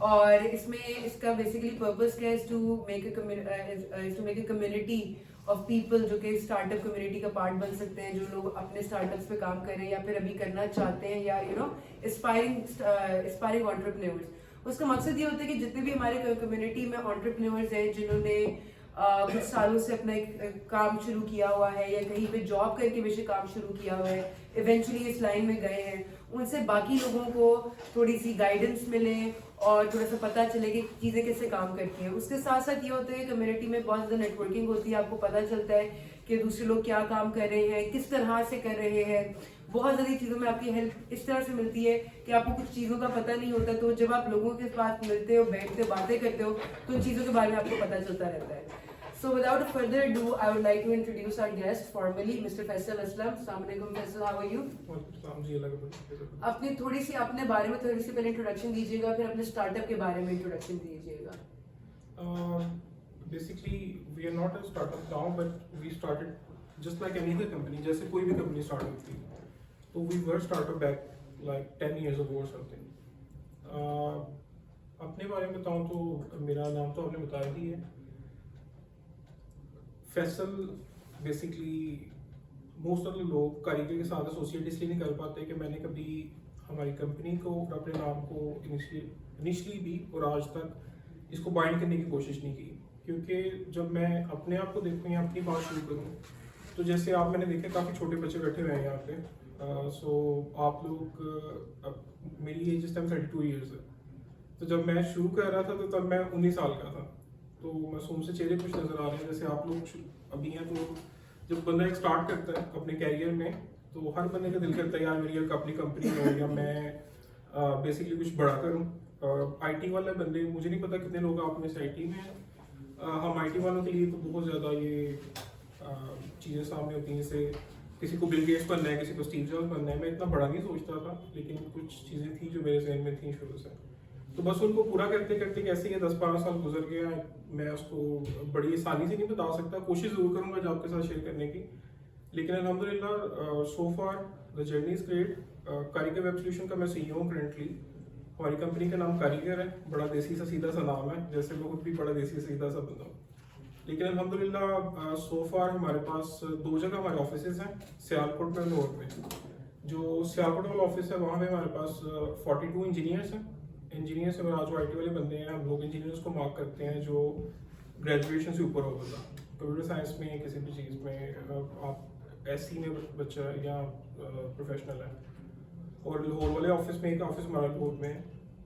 और इसमें इसका बेसिकली पर्पस क्या है, to make a community of people जो कि स्टार्टअप कम्युनिटी का पार्ट बन सकते हैं, जो लोग अपने स्टार्टअप्स पे काम कर रहे हैं या फिर अभी करना चाहते हैं, या एस्पायरिंग एंटरप्रेन्योर्स। उसका मकसद ये होता है कि जितने भी हमारे कम्युनिटी में एंटरप्रेन्योर्स हैं जिन्होंने कुछ सालों से अपना एक काम शुरू किया हुआ है या कहीं पे जॉब करके वैसे काम शुरू किया हुआ है, इवेंचुअली इस लाइन में गए हैं, उनसे बाकी लोगों को थोड़ी सी गाइडेंस मिले और थोड़ा सा पता चले कि चीज़ें कैसे काम करती हैं। उसके साथ साथ ये होता है कम्युनिटी में बहुत ज़्यादा नेटवर्किंग होती है, आपको पता चलता है कि दूसरे लोग क्या काम कर रहे हैं, किस तरह से कर रहे हैं। बहुत ज़्यादा चीज़ों में आपकी हेल्प इस तरह से मिलती है कि आपको कुछ चीज़ों का पता नहीं होता, तो जब आप लोगों के पास मिलते हो, बैठते हो, बातें करते हो, तो उन चीज़ों के बारे में आपको पता चलता रहता है। So without further ado, I would like to introduce our guest formally, Mr. Faisal Aslam. Assalamu alaikum Faisal, how are you? अपनी थोड़ी सी अपने बारे में थोड़ी सी पहले इंट्रोडक्शन दीजिएगा, फिर अपने स्टार्टअप के बारे में इंट्रोडक्शन दीजिएगा। Basically, we are not a startup now, but we started just like any other company. जैसे कोई भी company start होती है, तो we were startup back like 10 years ago or something. अपने बारे में बताऊँ तो मेरा नाम तो आपने बताया ही है, Faisal. Basically most of the लोग कारीगर के साथ एसोसिएट इसलिए नहीं कर पाते कि मैंने कभी हमारी कंपनी को और अपने नाम को इनिशियली भी और आज तक इसको बाइंड करने की कोशिश नहीं की, क्योंकि जब मैं अपने आप को देखूँ या अपनी बात शुरू करूँ, तो जैसे आप मैंने देखे काफ़ी छोटे बच्चे बैठे हुए हैं यहाँ पे। सो आप लोग मेरी एज इस टाइम 32 ईयर्स है, तो जब मैं शुरू कर रहा था तो तब मैं 19 साल का था, तो मासूम से चेहरे कुछ नज़र आ रहे हैं जैसे आप लोग अभी हैं। तो जब बंदा एक स्टार्ट करता है अपने कैरियर में, तो हर बंदे का दिल करता है यार मेरी एक अपनी कंपनी हो या मैं बेसिकली कुछ बड़ा करूँ। आईटी वाले बंदे, मुझे नहीं पता कितने लोग आप में से आईटी में हैं। हम आईटी वालों के लिए तो बहुत ज़्यादा ये चीज़ें सामने होती हैं, जैसे किसी को बिल गेट्स बनना है, किसी को स्टीव जॉब्स बनना है। मैं इतना बड़ा नहीं सोचता था, लेकिन कुछ चीज़ें थी जो मेरे जहन में थी शुरू से, तो बस उनको पूरा करते करते कैसे ये 10-12 साल गुजर गया। मैं उसको बड़ी आसानी से नहीं बता सकता, कोशिश ज़रूर करूँगा जो आपके साथ शेयर करने की, लेकिन अल्हम्दुलिल्लाह so far the journey is great. Karigar web solution का मैं CEO हूँ करंटली। हमारी कंपनी का नाम कारीगर है, बड़ा देसी सा सीधा सा नाम है, जैसे मैं खुद भी बड़ा देसी सीधा सा बंदा हूँ। लेकिन अल्हम्दुलिल्लाह सो फार हमारे पास 2 जगह हमारे ऑफिसेज हैं, सियालकोट में और लाहौर में। जो सियालकोट वाला ऑफिस है वहाँ पे हमारे पास 42 इंजीनियर्स हैं। इंजीनियर से जो IT वाले बंदे हैं, हम लोग इंजीनियर्स को मार्क करते हैं जो ग्रेजुएशन से ऊपर हो बंदा, कंप्यूटर साइंस में किसी भी चीज़ में, आप SC में बच्चा है या प्रोफेशनल है। और लाहौर वाले ऑफिस में एक ऑफिस हमारा लाहौर में,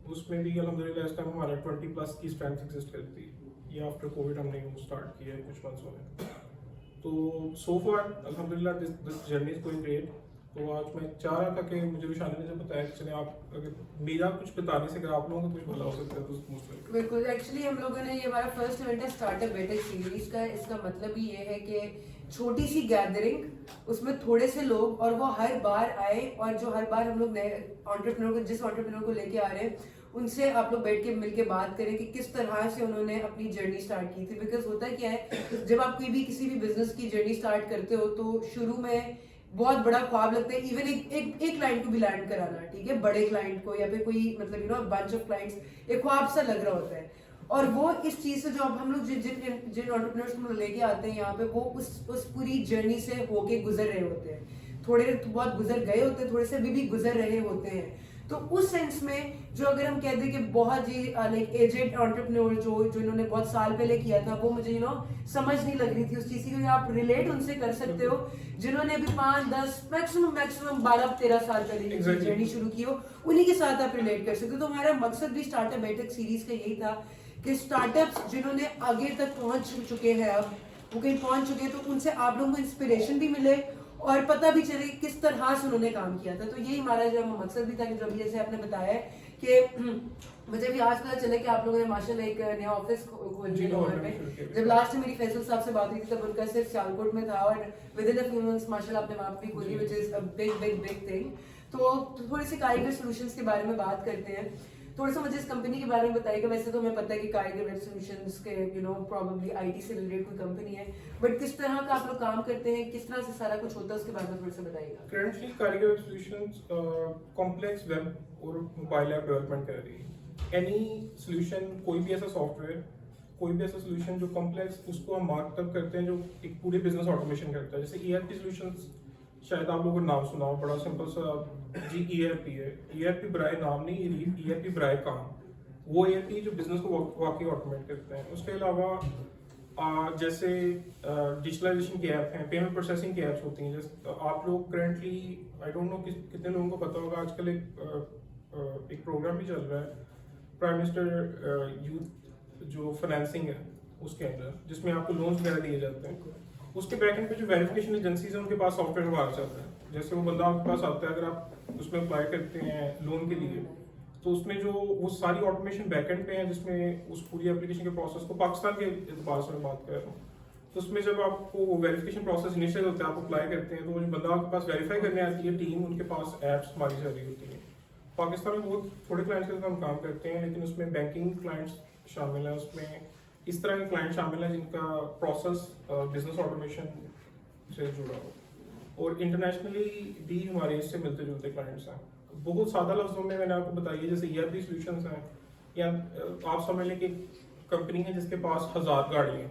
उसमें भी अल्हम्दुलिल्लाह इस टाइम हमारा 20+ की स्ट्रेंथ एग्जिस्ट करती है। ये आफ्टर कोविड हमने स्टार्ट किया है कुछ मंथ्स हो गए। तो सो फार अल्हम्दुलिल्लाह this journey is going great. तो आज मैं चाह रहा था कि मुझे विशाली ने जब बताया कि चले आप अगर मेरा कुछ बताने से अगर आप लोगों को कुछ भला हो सकता है तो मोस्ट वेलकम। बिल्कुल, एक्चुअली हम लोगों ने ये हमारा फर्स्ट इवेंट है स्टार्टअप बेटेक सीरीज का। इसका मतलब ही ये है कि छोटी सी गैदरिंग, उसमें थोड़े से लोग, और वो हर बार आए, और जो हर बार हम लोग नए एंटरप्रेन्योर को, जिस एंटरप्रेन्योर को लेके आ रहे हैं, उनसे आप लोग बैठ के मिलके बात करें कि किस तरह से उन्होंने अपनी जर्नी स्टार्ट की थी। बिकॉज होता क्या है, जब आप कोई भी किसी भी बिजनेस की जर्नी स्टार्ट करते हो तो शुरू में बहुत बड़ा ख्वाब लगता है, इवन एक क्लाइंट को भी लैंड कराना, ठीक है, बड़े क्लाइंट को या फिर कोई मतलब बंच ऑफ क्लाइंट्स, एक ख्वाब सा लग रहा होता है। और वो इस चीज से जो अब हम लोग जिन एंटरप्रेन्योर्स को लेके आते हैं यहाँ पे, वो उस पूरी जर्नी से होके गुजर रहे होते हैं। थोड़े बहुत गुजर गए होते हैं, थोड़े से अभी भी गुजर रहे होते हैं। तो उस सेंस में जो अगर हम कहते हैं कि बहुत ही लाइक एजेड एंटरप्रेन्योर जो इन्होंने बहुत साल पहले किया था, वो मुझे समझ नहीं लग रही थी उस चीज की। आप रिलेट उनसे कर सकते हो जिन्होंने अभी 5-10 मैक्सिमम 12-13 साल पहले जर्नी शुरू की हो, उन्हीं के साथ आप रिलेट कर सकते हो। तो हमारा मकसद भी स्टार्टअप बेटेक सीरीज का यही था कि स्टार्टअप्स जिन्होंने आगे तक पहुंच चुके हैं, अब वो कहीं पहुंच चुके हैं, तो उनसे आप लोगों को इंस्पिरेशन भी मिले और पता भी चले किस तरह से उन्होंने काम किया था। तो यही हमारा जो मकसद भी था कि जब जैसे आपने बताया कि मुझे भी आज पता चला कि आप लोगों ने माशाल्लाह एक नया ऑफिस खोल दिया लाहौर में। जब लास्ट टाइम मेरी फैसल साहब से बात हुई थी तब उनका सिर्फ सियालकोट में था, और with in a few months माशाल्लाह आपने वहाँ भी खोली, which is a big thing. तो थोड़ी सी कारीगर सॉल्यूशंस के बारे में बात करते हैं। थोड़ा सा मुझे इस कंपनी के बारे में बताइएगा। वैसे तो हमें पता है कि कारीगर वेब सॉल्यूशंस के प्रोबेबली IT से रिलेटेड कोई कंपनी है, बट किस तरह का आप लोग काम करते हैं, किस तरह से सारा कुछ होता है, उसके बारे में थोड़ा सा बताइएगा। करंटली कारीगर वेब सॉल्यूशंस कॉम्प्लेक्स वेब और मोबाइल ऐप डेवलपमेंट कर रही है। एनी सोल्यूशन, कोई भी ऐसा सॉफ्टवेयर, कोई भी ऐसा सोल्यूशन जो कॉम्प्लेक्स, उसको हम मार्क तब करते हैं जो एक पूरे बिजनेस ऑटोमेशन करता है। जैसे ERP सॉल्यूशंस, शायद आप लोगों को नाम सुना हो, बड़ा सिंपल सा जी ERP है। ERP बराए नाम नहीं, ERP बराए काम। वो ERP जो बिजनेस को वाकई ऑटोमेट करते हैं। उसके अलावा जैसे डिजिटलाइजेशन के ऐप हैं, पेमेंट प्रोसेसिंग के ऐप्स होती हैं। जैसे आप लोग करंटली, आई डोंट नो कितने लोगों को पता होगा, आजकल एक प्रोग्राम भी चल रहा है प्राइम मिनिस्टर यूथ जो फाइनेंसिंग है उसके अंदर, जिसमें आपको लोन्स वगैरह दिए जाते हैं। उसके बैकएंड पे जो वेरिफिकेशन एजेंसीज हैं उनके पास सॉफ्टवेयर हमारा चलता है। जैसे वो बंदा आपके पास आता है, अगर आप उसमें अप्लाई करते हैं लोन के लिए, तो उसमें जो वो सारी ऑटोमेशन बैकएंड पे है, जिसमें उस पूरी एप्लीकेशन के प्रोसेस को, पाकिस्तान के एतबार से मैं बात कर रहा हूँ, तो उसमें जब आपको वेरिफिकेशन प्रोसेस इनिशियल होता है, आप अप्लाई करते हैं, तो जो बंदा आपके पास वेरीफाई करने आती है टीम, उनके पास एप्स हमारी सारी होती है। पाकिस्तान में बहुत थोड़े क्लाइंट्स के साथ हम काम करते हैं, लेकिन उसमें बैंकिंग क्लाइंट्स शामिल हैं, उसमें इस तरह के क्लाइंट शामिल हैं जिनका प्रोसेस बिजनेस ऑटोमेशन से जुड़ा हो। और इंटरनेशनली भी हमारे इससे मिलते जुलते क्लाइंट्स हैं। बहुत सादा लफ्जों में मैंने आपको बताइए, जैसे ERP सॉल्यूशंस हैं, या आप समझ लें कि कंपनी है जिसके पास 1000 गाड़ी है,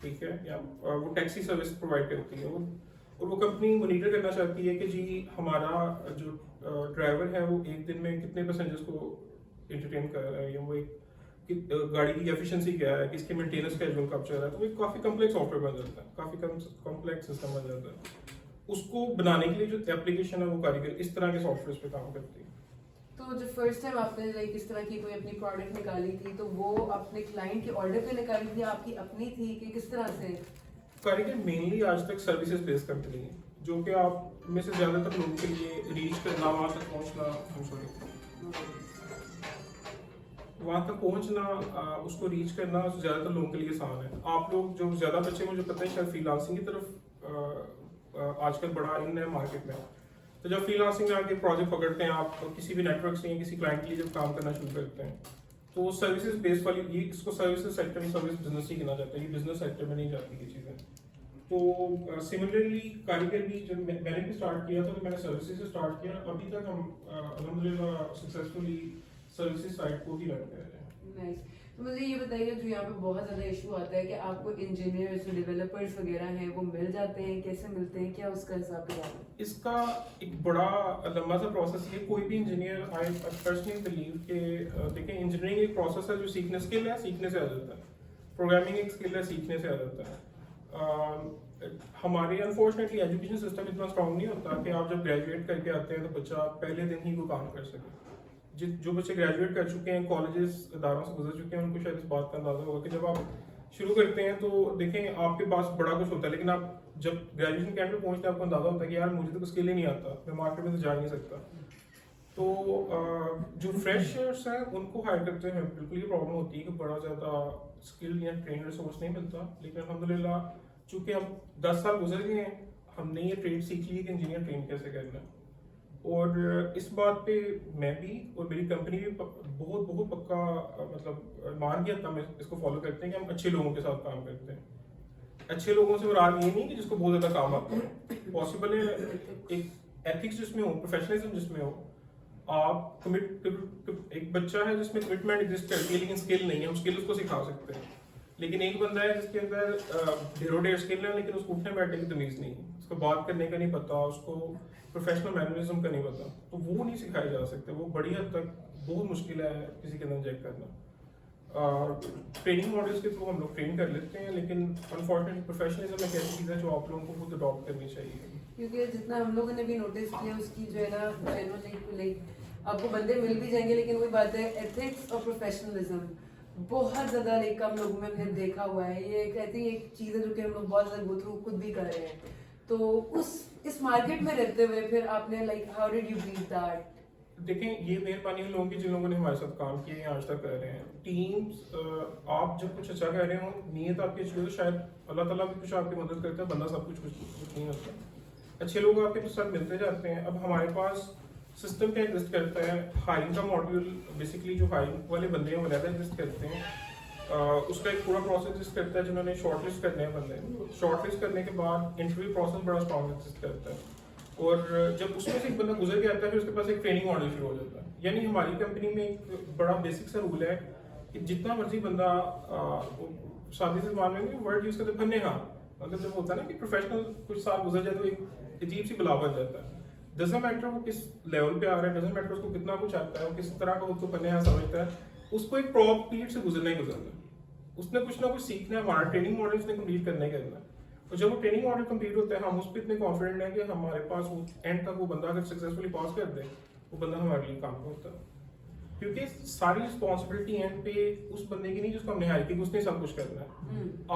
ठीक है, या वो टैक्सी सर्विस प्रोवाइड करती है, और वो कंपनी मॉनिटर करना चाहती है कि जी हमारा जो ड्राइवर है वो एक दिन में कितने पैसेंजर्स को एंटरटेन कर रहा है, या वो गाड़ी की एफिशिएंसी क्या है, किसके मेंटेनेंस स्केड्यूल कब चल रहा है। तो वो काफ़ी कॉम्प्लेक्स सॉफ्टवेयर बन जाता है, काफ़ी कॉम्प्लेक्स सिस्टम बन जाता है। उसको बनाने के लिए जो एप्लीकेशन है वो कारीगर इस तरह के सॉफ्टवेयर पे काम करती है। तो जब फर्स्ट टाइम आपने लाइक इस तरह की कोई अपनी प्रोडक्ट निकाली थी, तो वो अपने क्लाइंट के ऑर्डर पे निकाली थी, आपकी अपनी थी कि किस तरह से? कारीगर मेनली आज तक सर्विसेज बेस्ड कंपनी है, जो कि आप में से ज़्यादातर लोगों के लिए रीच करना, वहाँ तक पहुँचना, उसको रीच करना ज़्यादातर लोगों के लिए आसान है। आप लोग जो ज़्यादा बच्चे, मुझे पता है शायद फ्रीलांसिंग की तरफ आजकल बड़ा इन है मार्केट में। तो जब फ्रीलांसिंग में आके प्रोजेक्ट पकड़ते हैं, आप किसी भी नेटवर्क से या किसी क्लाइंट के लिए जब काम करना शुरू करते हैं, तो सर्विसेज बेस्ड वाली, ये इसको सर्विसेज सेक्टर में सर्विस बिजनेस ही गिना जाता है, ये बिजनेस सेक्टर में नहीं जाती ये चीज़ें। तो सिमिलरली कारीगर भी, जब मैंने भी स्टार्ट किया था तो मैंने सर्विसेज से स्टार्ट किया। अभी तक हम अल्हम्दुलिल्लाह सक्सेसफुली सर्विसेज साइड को ही रन कर रहे हैं। नाइस। तो मुझे ये बताइए, जो यहाँ पे बहुत ज़्यादा इशू आता है कि आपको इंजीनियर्स, डेवलपर्स वगैरह हैं, वो मिल जाते हैं, कैसे मिलते हैं, क्या उसका हिसाब किताब है? इसका एक बड़ा लंबा सा प्रोसेस है। कोई भी इंजीनियर, आई पर्सनली बिलीव कि देखिए, इंजीनियरिंग एक प्रोसेस है जो सीखने स्किल है, सीखने से आ जाता है। प्रोग्रामिंग एक स्किल है, सीखने से आ जाता है। हमारे अनफॉर्चुनेटली एजुकेशन सिस्टम इतना स्ट्रांग नहीं होता कि आप जब ग्रेजुएट करके आते हैं तो बच्चा पहले दिन ही वो काम कर सके। जो बच्चे ग्रेजुएट कर चुके हैं, कॉलेजेस इदारों से गुजर चुके हैं, उनको शायद इस बात का अंदाजा होगा कि जब आप शुरू करते हैं तो देखें आपके पास बड़ा कुछ होता है, लेकिन आप जब ग्रेजुएशन के एंड में पहुंचते हैं आपको अंदाजा होता है कि यार मुझे तो स्किल ही नहीं आता, मैं मार्केट में तो जा नहीं सकता। तो जो फ्रेशर्स हैं उनको हायर करते हैं बिल्कुल ये प्रॉब्लम होती है कि बड़ा ज़्यादा स्किल या ट्रेन रिसोर्स नहीं मिलता। लेकिन अल्हम्दुलिल्लाह चूँकि हम 10 साल गुजर गए हैं, हमने ये ट्रेड सीख ली है कि इंजीनियर ट्रेन कैसे करना है। और इस बात पे मैं भी और मेरी कंपनी भी बहुत बहुत पक्का मतलब मान गया था, हम इसको फॉलो करते हैं कि हम अच्छे लोगों के साथ काम करते हैं। अच्छे लोगों से मुराद ये नहीं कि जिसको बहुत ज़्यादा काम आता है, पॉसिबल है एक एथिक्स जिसमें हो, प्रोफेशनलिज्म जिसमें हो, आप एक बच्चा है जिसमें कमिटमेंट एग्जिस्ट करती है लेकिन स्किल नहीं है, हम स्किल उसको सिखा सकते हैं। लेकिन एक बंदा है जिसके अंदर ढेरों ढेर स्किल है लेकिन उसको उठने बैठने की तमीज़ नहीं है, उसको बात करने का नहीं पता, उसको प्रोफेशनल मैनरिज्म का नहीं पता, तो वो नहीं सिखाए जा सकते। वो बड़ी हद तक बहुत मुश्किल है किसी के अंदर इंजेक्ट करना। ट्रेनिंग मॉडल्स के थ्रू हम लोग ट्रेन कर लेते हैं, लेकिन अनफॉर्चुनेटली प्रोफेशनलिज्म एक ऐसी चीज़ है जो आप लोगों को खुद अडॉप्ट करनी चाहिए। क्योंकि जितना हम लोगों ने भी नोटिस किया, उसकी जो है ना जनरली लाइक आपको बंदे मिल भी जाएंगे, लेकिन वही बात है एथिक्स और प्रोफेशनलिज्म बहुत ज़्यादा लाइक कम लोगों में हमने देखा हुआ है। ये कहती एक चीज़ है जो कि हम लोग बहुत ज़्यादा गो थ्रू खुद भी कर रहे हैं। तो इस मार्केट में रहते हुए फिर आपने like how did you beat that? देखें, ये मेहरबानी उन लोगों की जिन लोगों ने हमारे साथ काम किया है, आज तक कर रहे हैं। टीम्स, आप जब कुछ अच्छा कर रहे हो, नीयत आपकी अच्छी हो, तो शायद अल्लाह ताला भी कुछ आपकी मदद करता है, बंदा सब कुछ नहीं होता। अच्छे लोग आपके साथ मिलते जाते हैं। अब हमारे पास सिस्टम क्या एग्जिस्ट करता है, हायरिंग का मॉड्यूल, बेसिकली जो हायरिंग वाले बंदे हैं वो अलग एग्जिस्ट करते हैं। उसका एक पूरा प्रोसेस एग्जिस्ट करता है, जिन्होंने शॉर्टलिस्ट करने हैं बंदे, शॉर्टलिस्ट करने के बाद इंटरव्यू प्रोसेस बड़ा स्ट्रॉन्ग एग्जिस्ट करता है। और जब उसमें से एक बंदा गुजर के आता है फिर उसके पास एक ट्रेनिंग मॉडल शुरू हो जाता है। यानी हमारी कंपनी में एक बड़ा बेसिक सा रूल है कि जितना मर्जी बंदा शादी से मान लेंगे वर्ड यूज करते फन्ने हाँ, मतलब जब होता है ना कि प्रोफेशनल कुछ साल गुजर जाए तो एक अजीब सी बला बन जाता है। डजंट मैटर वो किस लेवल पे आ रहा है, डजंट मैटर उसको कितना कुछ आता है, वो किस तरह का उसको फन्ने हाँ समझता है, उसको एक प्रॉपर पीरियड से गुजरना ही गुजरना है। उसने कुछ ना कुछ सीखना है, हमारा ट्रेनिंग मॉडल उसने कंप्लीट करना ही करना है। और जब वो ट्रेनिंग मॉडल कंप्लीट होता है हम उस पर इतने कॉन्फिडेंट हैं कि हमारे पास वो एंड तक वो बंदा अगर सक्सेसफुली पास कर दे वो बंदा हमारे लिए काम होता है। क्योंकि सारी रिस्पॉन्सिबिलिटी एंड पे उस बंदे की नहीं जिसको हमने हायर किया, उसने सब कुछ करना है।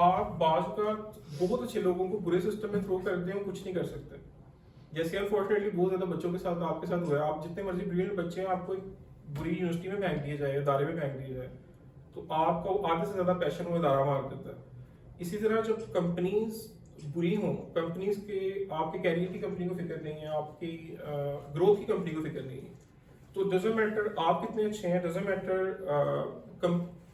आप बाज का बहुत अच्छे लोगों को बुरे सिस्टम में थ्रो कर दें वो कुछ नहीं कर सकते। जैसे अनफॉर्चुनेटली बहुत ज्यादा बच्चों के साथ आपके साथ हुआ है, आप जितने मर्जी ब्रिलियंट बच्चे हैं आपको एक बुरी यूनिवर्सिटी में फेंक दिया जाए, इदारे में फेंक दिया जाए तो आपका आधे से ज्यादा पैशन वो इदारा मार देता है। इसी तरह जब कंपनीज बुरी हों, कंपनीज के आपके कैरियर की कंपनी को फिक्र नहीं है, आपकी ग्रोथ की कंपनी को फिक्र नहीं है, तो डजंट मैटर आप कितने अच्छे हैं, डजंट मैटर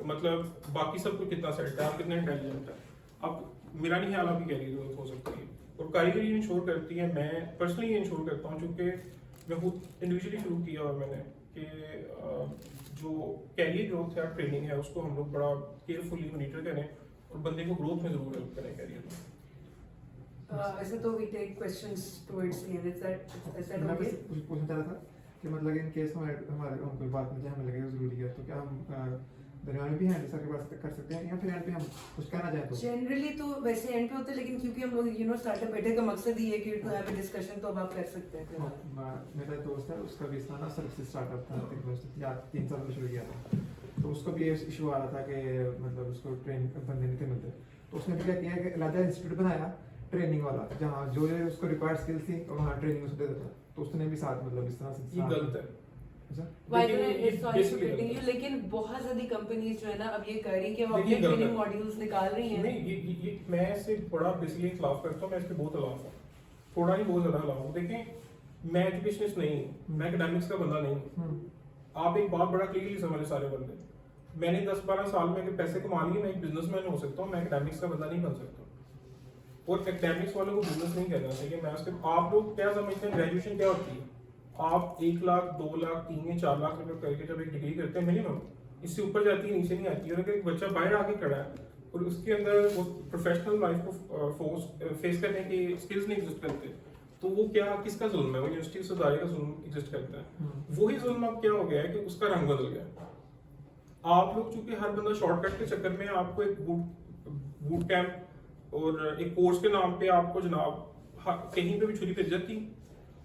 मतलब बाकी सब कुछ कितना सेट है, आप कितने इंटेलिजेंट है, अब मेरा नहीं ख्याल आपकी कैरियर ग्रोथ हो सकती है। और कारीगरी इंश्योर करती है, मैं पर्सनली ये इंश्योर करता हूँ क्योंकि मैं खुद इंडिविजुअली शुरू किया और मैंने कि जो कैरियर ग्रोथ है ट्रेनिंग है उसको हम लोग बड़ा केयरफुली मॉनिटर करें और बंदे को ग्रोथ में जरूर हेल्प करें कैरियर में। ऐसे तो we take questions towards the end. Is that मैं okay? बस कुछ पूछना चाह रहा था कि मतलब इन केस हमारे कोई बात में हमें लगेगा जरूरी है तो क्या हम दरमियान में भी हैंडल सर के पास कर सकते हैं या फिर एंड पे हम कुछ कहना चाहें तो? जनरली तो वैसे एंड पे होता है लेकिन क्योंकि हम लोग स्टार्टअप बैठे का मकसद ही है कि टू हैव अ डिस्कशन, तो अब आप कर सकते हैं फिर। मेरा दोस्त है उसका भी इस तरह ना सर्विस स्टार्टअप था या 3 साल में शुरू किया था, तो उसको भी इशू आ रहा था कि मतलब उसको ट्रेन बंदे नहीं थे मिलते, तो उसने भी क्या किया कि अलग इंस्टीट्यूट बनाया ट्रेनिंग वाला जहाँ जो उसको रिक्वायर्ड स्किल्स थी और वहाँ ट्रेनिंग उसको दे देता, तो उसने भी साथ मतलब इस तरह से ये गलत है। लेकिन बहुत ज्यादा कंपनीज जो है ना अब ये कर रही कि वो अपने ट्रेनिंग मॉड्यूल्स निकाल रही हैं। नहीं ये मैं इससे बड़ा बेसिकली खिलाफ करता हूँ, मैं इसके बहुत खिलाफ हूँ, थोड़ा नहीं बहुत ज्यादा खिलाफ हूँ। देखें मैं एजुकेशनिस्ट नहीं हूँ, मैं एकेडमिक्स का बंदा नहीं हूँ। आप एक बात बड़ा क्लियरली समझे सारे बंदे, मैंने 10-12 साल में अगर पैसे कमा लिए मैं एक बिजनेसमैन हो सकता हूँ, मैं एकेडमिक्स का बंदा नहीं बन सकता। और एकेडमिक्स वालों को बिजनेस नहीं करना चाहिए। मैं उसके आप लोग क्या समझते हैं ग्रेजुएशन क्या होती है? आप 1 लाख 2 लाख 3 या 4 लाख रुपए करके जब एक डिग्री करते हैं मिनिमम, इससे ऊपर जाती है नीचे नहीं आती है। और अगर एक बच्चा बाहर आके खड़ा है और उसके अंदर वो प्रोफेशनल लाइफ को फेस करने के स्किल्स नहीं एग्जिस्ट करते, तो वो क्या किसका जुल्म है? वो यूनिवर्सिटी से दायरे का जुल्म एग्जिस्ट करता है। वही जुल्म अब क्या हो गया है कि उसका रंग बदल गया। आप लोग चूंकि हर बंदा शॉर्टकट के चक्कर में आपको एक बूट कैंप और एक कोर्स के नाम पे आपको जनाब कहीं पे भी छुरी फिर जाती,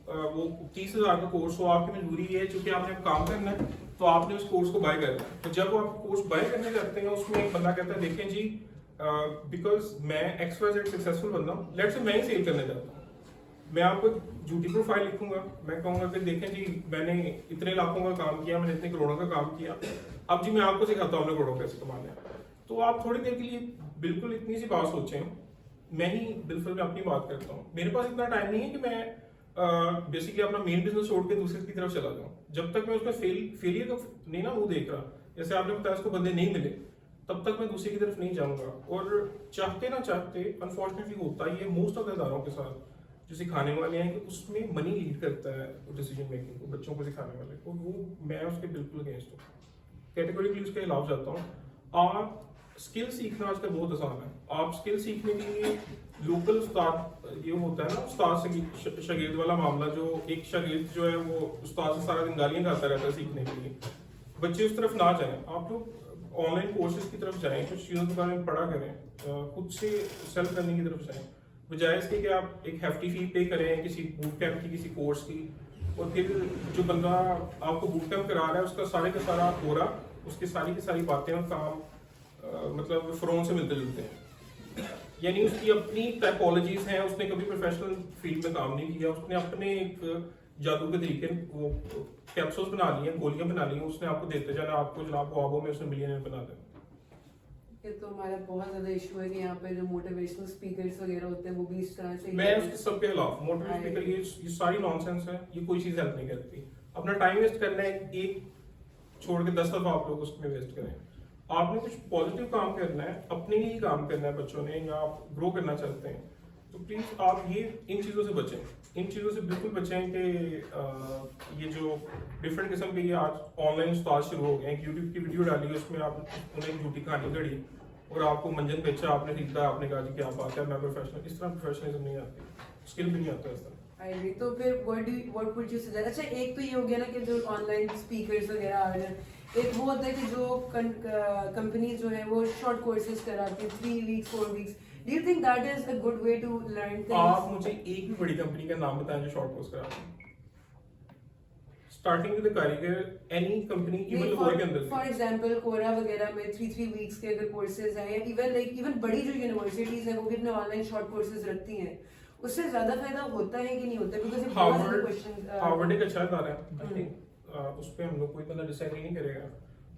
वो 30,000 का कोर्स हो, आपकी मजबूरी ये है चूंकि आपने काम करना है तो आपने उस कोर्स को बाय करना है। तो जब आप कोर्स बाय करने जाते हैं उसमें एक बंदा कहता है देखें जी बिकॉज मैं XYZ सक्सेसफुल बंदा हूँ, लेट्स से मैं ही सेल करने जाता हूँ, मैं आपको एक झूठी प्रोफाइल लिखूंगा, मैं कहूंगा कि देखें जी मैंने इतने लाखों का काम किया, मैंने इतने करोड़ों का काम किया, अब जी मैं आपको सिखाता हूँ अपने करोड़ों कैसे कमाने। तो आप थोड़ी देर के लिए बिल्कुल इतनी सी बात सोचें, मैं ही बिल्कुल मैं अपनी बात करता हूँ, मेरे पास इतना टाइम नहीं है कि मैं बेसिकली अपना मेन बिजनेस छोड़ के दूसरे की तरफ चला जाऊँ। जब तक मैं उसमें फेलियर का नहीं ना मुंह देख रहा, जैसे आपने बताया उसको बंदे नहीं मिले, तब तक मैं दूसरे की तरफ नहीं जाऊंगा। और चाहते ना चाहते अनफॉर्चुनेटली होता ही है मोस्ट ऑफ द इदारों के साथ जो सिखाने वाले हैं कि उसमें मनी लीड करता है डिसीजन मेकिंग को, बच्चों को सिखाने वाले को, वो मैं उसके बिल्कुल अगेंस्ट हूँ, कैटेगोरिकली उसके खिलाफ जाता हूँ। आप स्किल सीखना आजकल बहुत आसान है। आप स्किल सीखने के लिए लोकल उस्ताद ये होता है ना उस्ताद शागिर्द वाला मामला, जो एक शागिर्द जो है वो उस्ताद से सारा दिन गालियां खाता रहता है सीखने के लिए, बच्चे उस तरफ ना जाएं। आप लोग ऑनलाइन कोर्सेज की तरफ जाएं, कुछ चीज़ों के बारे में पढ़ा करें, खुद से सेल्फ करने की तरफ जाएं, बजाय इसके कि आप एक हेफ्टी फी पे करें किसी बूट कैंप की, किसी कोर्स की, और फिर जो बंदा आपको बूट कैंप करा रहा है उसका सारे का सारा हो रहा, उसकी सारी की सारी बातें और काम मतलब फ़रोन से मिलते जुलते हैं। यानी उसकी अपनी टाइपोलॉजीज हैं, उसने कभी प्रोफेशनल फील्ड में काम नहीं किया, उसने अपने एक जादू के तरीके वो कैप्सूल्स बना लिए, गोलियां बना ली, उसने आपको देते जाना, आपको जनाब ख्वाबों में उसने मिलियनर बना देना। ये तो हमारा बहुत ज्यादा इशू है कि यहाँ पे जो मोटिवेशनल स्पीकर्स वगैरह होते हैं वो भी इस तरह से, मैं उसके सबके खिलाफ। मोटिवेशनल स्पीकर ये सारी नॉनसेंस है, ये कोई चीज़ हेल्प नहीं करती। अपना टाइम वेस्ट करना है, एक छोड़ के 10 दफा आप लोग उसमें वेस्ट करें। आपने कुछ पॉजिटिव काम करना है, अपने लिए ही काम करना है, बच्चों ने, या आप ग्रो करना चाहते हैं तो तो प्लीज़ आप ये इन चीज़ों से बचें, इन चीज़ों से बिल्कुल बचें कि ये जो डिफरेंट किस्म के ये आज ऑनलाइन उस्ताद शुरू हो गए हैं, यूट्यूब की वीडियो डाली उसमें आप उन्हें एक झूठी कहानी घड़ी और आपको मंजन बेचा, आपने खरीदा, आपने कहा जी क्या बात है मैं प्रोफेशनल, इस तरह प्रोफेशनलिज्म नहीं आती, स्किल भी नहीं आता इस तरह। I agree. तो फिर what would you suggest? अच्छा एक तो ये हो गया ना कि जो ऑनलाइन स्पीकर्स वगैरह आ रहे हैं, एक वो होता है कि जो कंपनी जो है वो शॉर्ट कोर्सेज कराती है 3 weeks 4 weeks. Do you think that is a good way to learn things? आप मुझे एक भी बड़ी कंपनी का नाम बताएं जो शॉर्ट कोर्स कराती है। स्टार्टिंग विद द कारीगर, एनी कंपनी इवन लाहौर के अंदर। फॉर एग्जांपल कोरा वगैरह में 3 weeks के अगर कोर्सेज हैं या इवन बड़ी जो यूनिवर्सिटीज हैं वो भी अपने ऑनलाइन शॉर्ट कोर्सेज रखती हैं, उससे ज्यादा फायदा होता है कि नहीं होता? बिकॉज़ हार्वर्ड एक अच्छा इदारा है, आई थिंक उस पे हम लोग कोई बंदा डिसएग्री नहीं करेगा।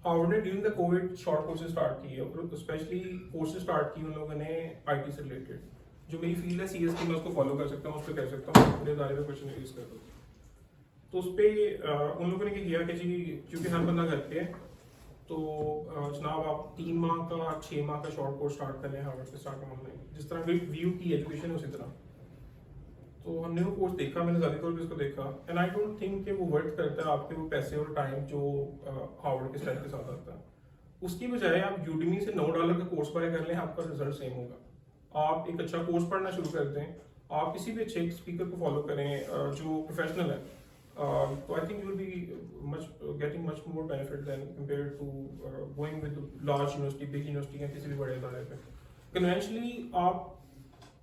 हार्वर्ड ने during the Covid short courses start किए और स्पेशली कोर्सेज स्टार्ट किए उन लोगों ने आईटी से रिलेटेड। जो मेरी फील्ड है सीएस की, मैं उसको फॉलो कर सकता हूँ, उस पर कह सकता हूँ पूरे इदारे में क्वेश्चन यूज कर सकता हूँ। तो उस पर उन लोगों ने क्या किया कि जी क्योंकि हर बंदा घर पे है तो जनाब आप 3 माह का 6 माह का शॉर्ट कोर्स स्टार्ट करें हार्वर्ड से स्टार्ट ऑनलाइन, जिस तरह व्यू की एजुकेशन है उसी तरह। तो हमने वो कोर्स देखा, मैंने ज़्यादा तौर पर इसको देखा एंड आई डोंट थिंक कि वो वर्थ करता है आपके वो पैसे और टाइम जो हार्वर्ड के स्टाइल के साथ आता है। उसकी बजाय आप यूडीमी से $9 का कोर्स बाय कर लें, आपका रिजल्ट सेम होगा। आप एक अच्छा कोर्स पढ़ना शुरू कर दें, आप किसी भी अच्छे स्पीकर को फॉलो करें जो प्रोफेशनल है, तो I think you will be getting much more benefit than compare to going with large university, big university या किसी भी बड़े इदारे पे। कन्वेंशनली आप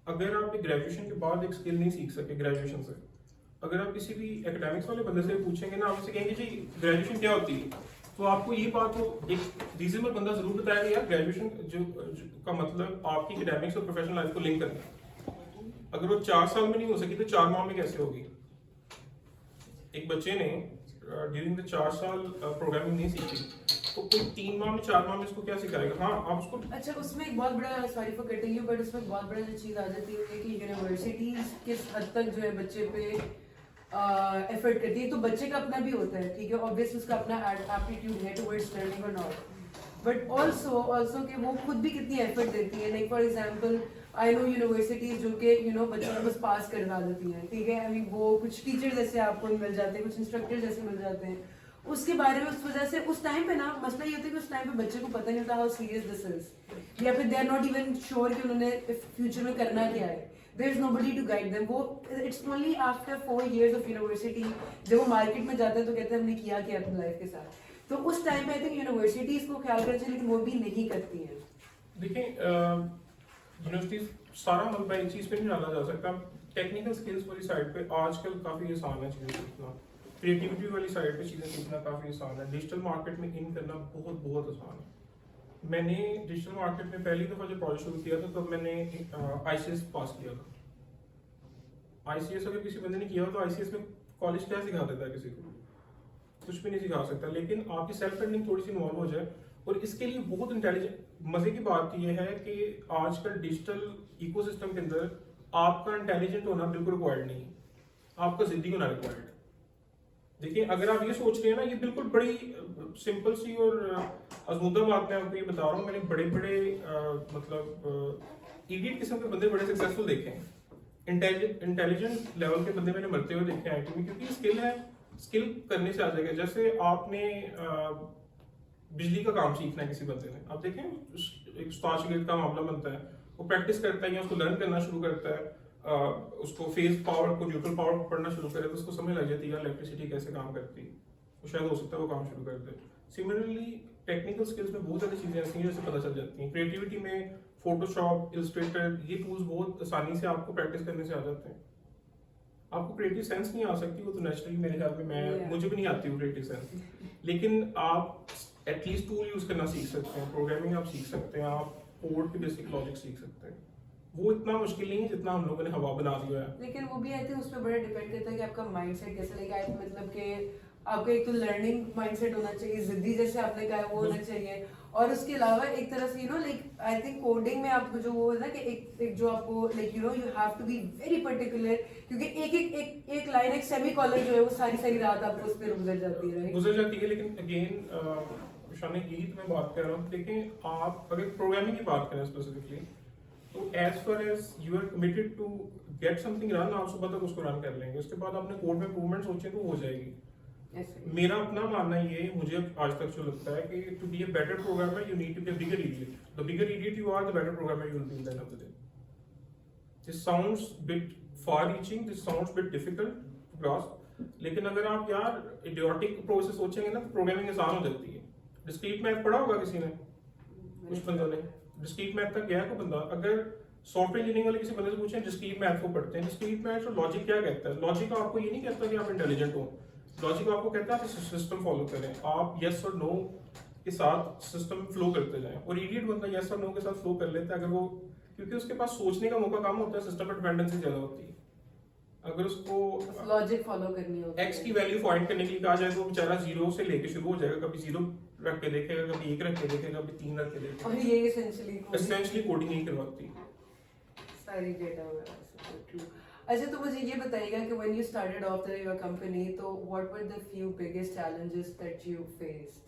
अगर आप एक ग्रेजुएशन के बाद एक स्किल नहीं सीख सके ग्रेजुएशन से, अगर आप किसी भी एकेडमिक्स वाले बंदे से पूछेंगे ना, आप उसे कहेंगे जी ग्रेजुएशन क्या होती है, तो आपको ये बात तो एक रीजनेबल बंदा जरूर बताएगा यार ग्रेजुएशन जो का मतलब आपकी एकेडमिक्स और प्रोफेशनल लाइफ को लिंक करना। अगर वो 4 साल में नहीं हो सकी तो 4 माह में कैसे होगी? एक बच्चे ने ड्यूरिंग द 4 साल प्रोग्रामिंग नहीं सीखी तो कोई 3 माह में 4 माह में इसको क्या सिखाएगा? हाँ आप उसको अच्छा उसमें एक बहुत बड़ा, sorry for cutting you, but उसमें बहुत बड़ा जो चीज़ आ जाती है कि यूनिवर्सिटीज किस हद तक जो है बच्चे पे एफर्ट करती है। तो बच्चे का अपना भी होता है, ठीक है, ऑब्वियसली उसका अपना एप्टीट्यूड है टुवर्ड्स लर्निंग और नॉट, बट ऑल्सो कि वो खुद भी कितनी एफर्ट देती है। Like for example I know universities जो कि बच्चों को बस पास करवा देती हैं, ठीक है, आई मीन वो कुछ टीचर जैसे आपको मिल जाते हैं, कुछ इंस्ट्रक्टर जैसे मिल जाते हैं, उसके बारे में उस वजह से उस टाइम पे ना मसला ये होता है कि उस टाइम पे बच्चे को पता नहीं होता हाउ सीरियस दिस इज, या फिर they are not even sure कि उन्होंने फ्यूचर में करना क्या है। There is nobody to guide them. वो it's only after 4 years of university जब वो मार्केट में जाते हैं तो कहते हैं हमने किया क्या अपनी लाइफ के साथ। तो उस टाइम पे आई थिंक यूनिवर्सिटीज को ख्याल करना चाहिए, लेकिन वो भी नहीं करती हैं। देखिए यूनिवर्सिटीज सारा मलबा एक चीज पे नहीं डाला जा सकता। टेक्निकल स्किल्स वाली साइड पे आजकल काफी आसान है चीजें सीखना, क्रिएटिविटी वाली साइड पे चीजें सीखना काफी आसान है, डिजिटल मार्केट में इन करना बहुत बहुत आसान है। मैंने डिजिटल मार्केट में पहली दफा जब प्रोजेक्ट शुरू किया था तब तो मैंने ICS पास किया था। ICS अगर किसी बंदे ने किया हो तो ICS में कॉलेज क्या सिखा देता है किसी को? कुछ भी नहीं सिखा सकता, लेकिन आपकी सेल्फ लर्निंग थोड़ी सी इन्वॉल्व हो जाए। और इसके लिए बहुत इंटेलिजेंट, मजे की बात यह है कि आजकल डिजिटल इकोसिस्टम के अंदर आपका इंटेलिजेंट होना बिल्कुल रिक्वायर्ड नहीं है, आपका जिद्दी होना रिक्वायर्ड है। देखिए अगर आप ये सोच रहे हैं ना, ये बिल्कुल बड़ी सिंपल सी और अजमुदा बात मैं आपको ये बता रहा हूँ, मैंने बड़े बड़े मतलब इडियट किस्म के बंदे बड़े सक्सेसफुल देखे हैं, इंटेलिजेंट लेवल के बंदे मैंने मरते हुए देखे हैं IT में, क्योंकि स्किल है, स्किल करने से आ जाएगा। जैसे आपने बिजली का काम सीखना है किसी बंदे ने, आप देखें एक उस्ताद शागिर्द का मामला बनता है, वो प्रैक्टिस करता है या उसको लर्न करना शुरू करता है, उसको फेज पावर को न्यूट्रल पावर को पढ़ना शुरू करे तो उसको समझ लग जाती है इलेक्ट्रिसिटी कैसे काम करती है, तो शायद हो सकता है वो काम शुरू कर दे। सिमिलरली टेक्निकल स्किल्स में बहुत सारी चीजें ऐसी हैं जैसे पता चल जाती हैं। क्रिएटिविटी में फोटोशॉप, इलस्ट्रेटर, ये टूल्स बहुत आसानी से आपको प्रैक्टिस करने से आ जाते हैं। आपको क्रिएटिव सेंस नहीं आ सकती, वो तो नेचुरली मेरे ख्याल में मुझे भी नहीं आती वो क्रिएटिव सेंस, लेकिन आप एटलीस्ट टूल यूज करना सीख सकते हैं, प्रोग्रामिंग आप सीख सकते हैं, आप कोड के बेसिक लॉजिक सीख सकते हैं। वो इतना मुश्किल नहीं है जितना हम लोगों ने हवा बना दिया है। लेकिन वो भी आई थिंक उस पर बड़ा डिपेंड करता है कि आपका माइंडसेट कैसा लगेगा। मतलब कि आपका एक तो लर्निंग माइंडसेट होना चाहिए, जिद्दी जैसे आपने कहा वो होना चाहिए, और उसके अलावा एक तरह से लाइक आई थिंक कोडिंग में आपको जो वो है ना कि एक जो आपको like you have to be very particular, क्योंकि एक लाइन एक सेमी कॉलर जो है वो सारी रात आपको उस पर गुजर जाती है, गुजर जाती है। लेकिन अगेन शानी यही तो मैं बात कर रहा हूँ, देखिए आप अगर प्रोग्रामिंग की बात करें स्पेसिफिकली, तो as far as you are committed to get something run, आप सुबह तक उसको रन कर लेंगे, उसके बाद आपने कोड में इम्प्रूवमेंट सोचे तो हो जाएगी। ऐसे। मेरा अपना मानना ये, मुझे आज तक जो लगता है कि to be a better programmer you need to be a bigger idiot, the bigger idiot you are the better programmer you will be at the end of the day. This sounds bit far reaching, this sounds bit difficult to grasp, लेकिन अगर आप यार idiotic process सोचेंगे ना तो programming आसान हो जाती है। डिस्क्रीट मैथ पढ़ा होगा किसी ने, कुछ बंदों ने डिस्क्रीट मैथ तक गया कोई बंदा? अगर सॉफ्टवेयर इंजीनियरिंग वाले किसी बंदे से पूछें डिस्क्रीट मैथ को पढ़ते हैं, डिस्क्रीट मैथ और लॉजिक क्या कहता है? लॉजिक आपको ये नहीं कहता कि आप इंटेलिजेंट हो, लॉजिक आपको कहता है आप सिस्टम फॉलो करें, आप यस और नो के साथ सिस्टम फ्लो करते जाएं। और इडियट बंदा यस और नो के साथ फ्लो कर लेता है अगर वो, क्योंकि उसके पास सोचने का मौका कम होता है, सिस्टम पर डिपेंडेंसी ज्यादा होती है। अगर उसको लॉजिक फॉलो करनी होती है, एक्स की वैल्यू फाइंड करने के लिए कहा जाए तो बेचारा जीरो से लेके शुरू हो जाएगा, कभी जीरो रख के देखेगा, कभी एक रख के देखेगा, कभी 3 रख के और देखेगा। ये एसेंशियली कोडिंग ही करवाती है सारी डेटा वगैरह ट्रू। अच्छा, तो मुझे ये बताइएगा कि when you started off your company, तो what were the few biggest challenges that you faced?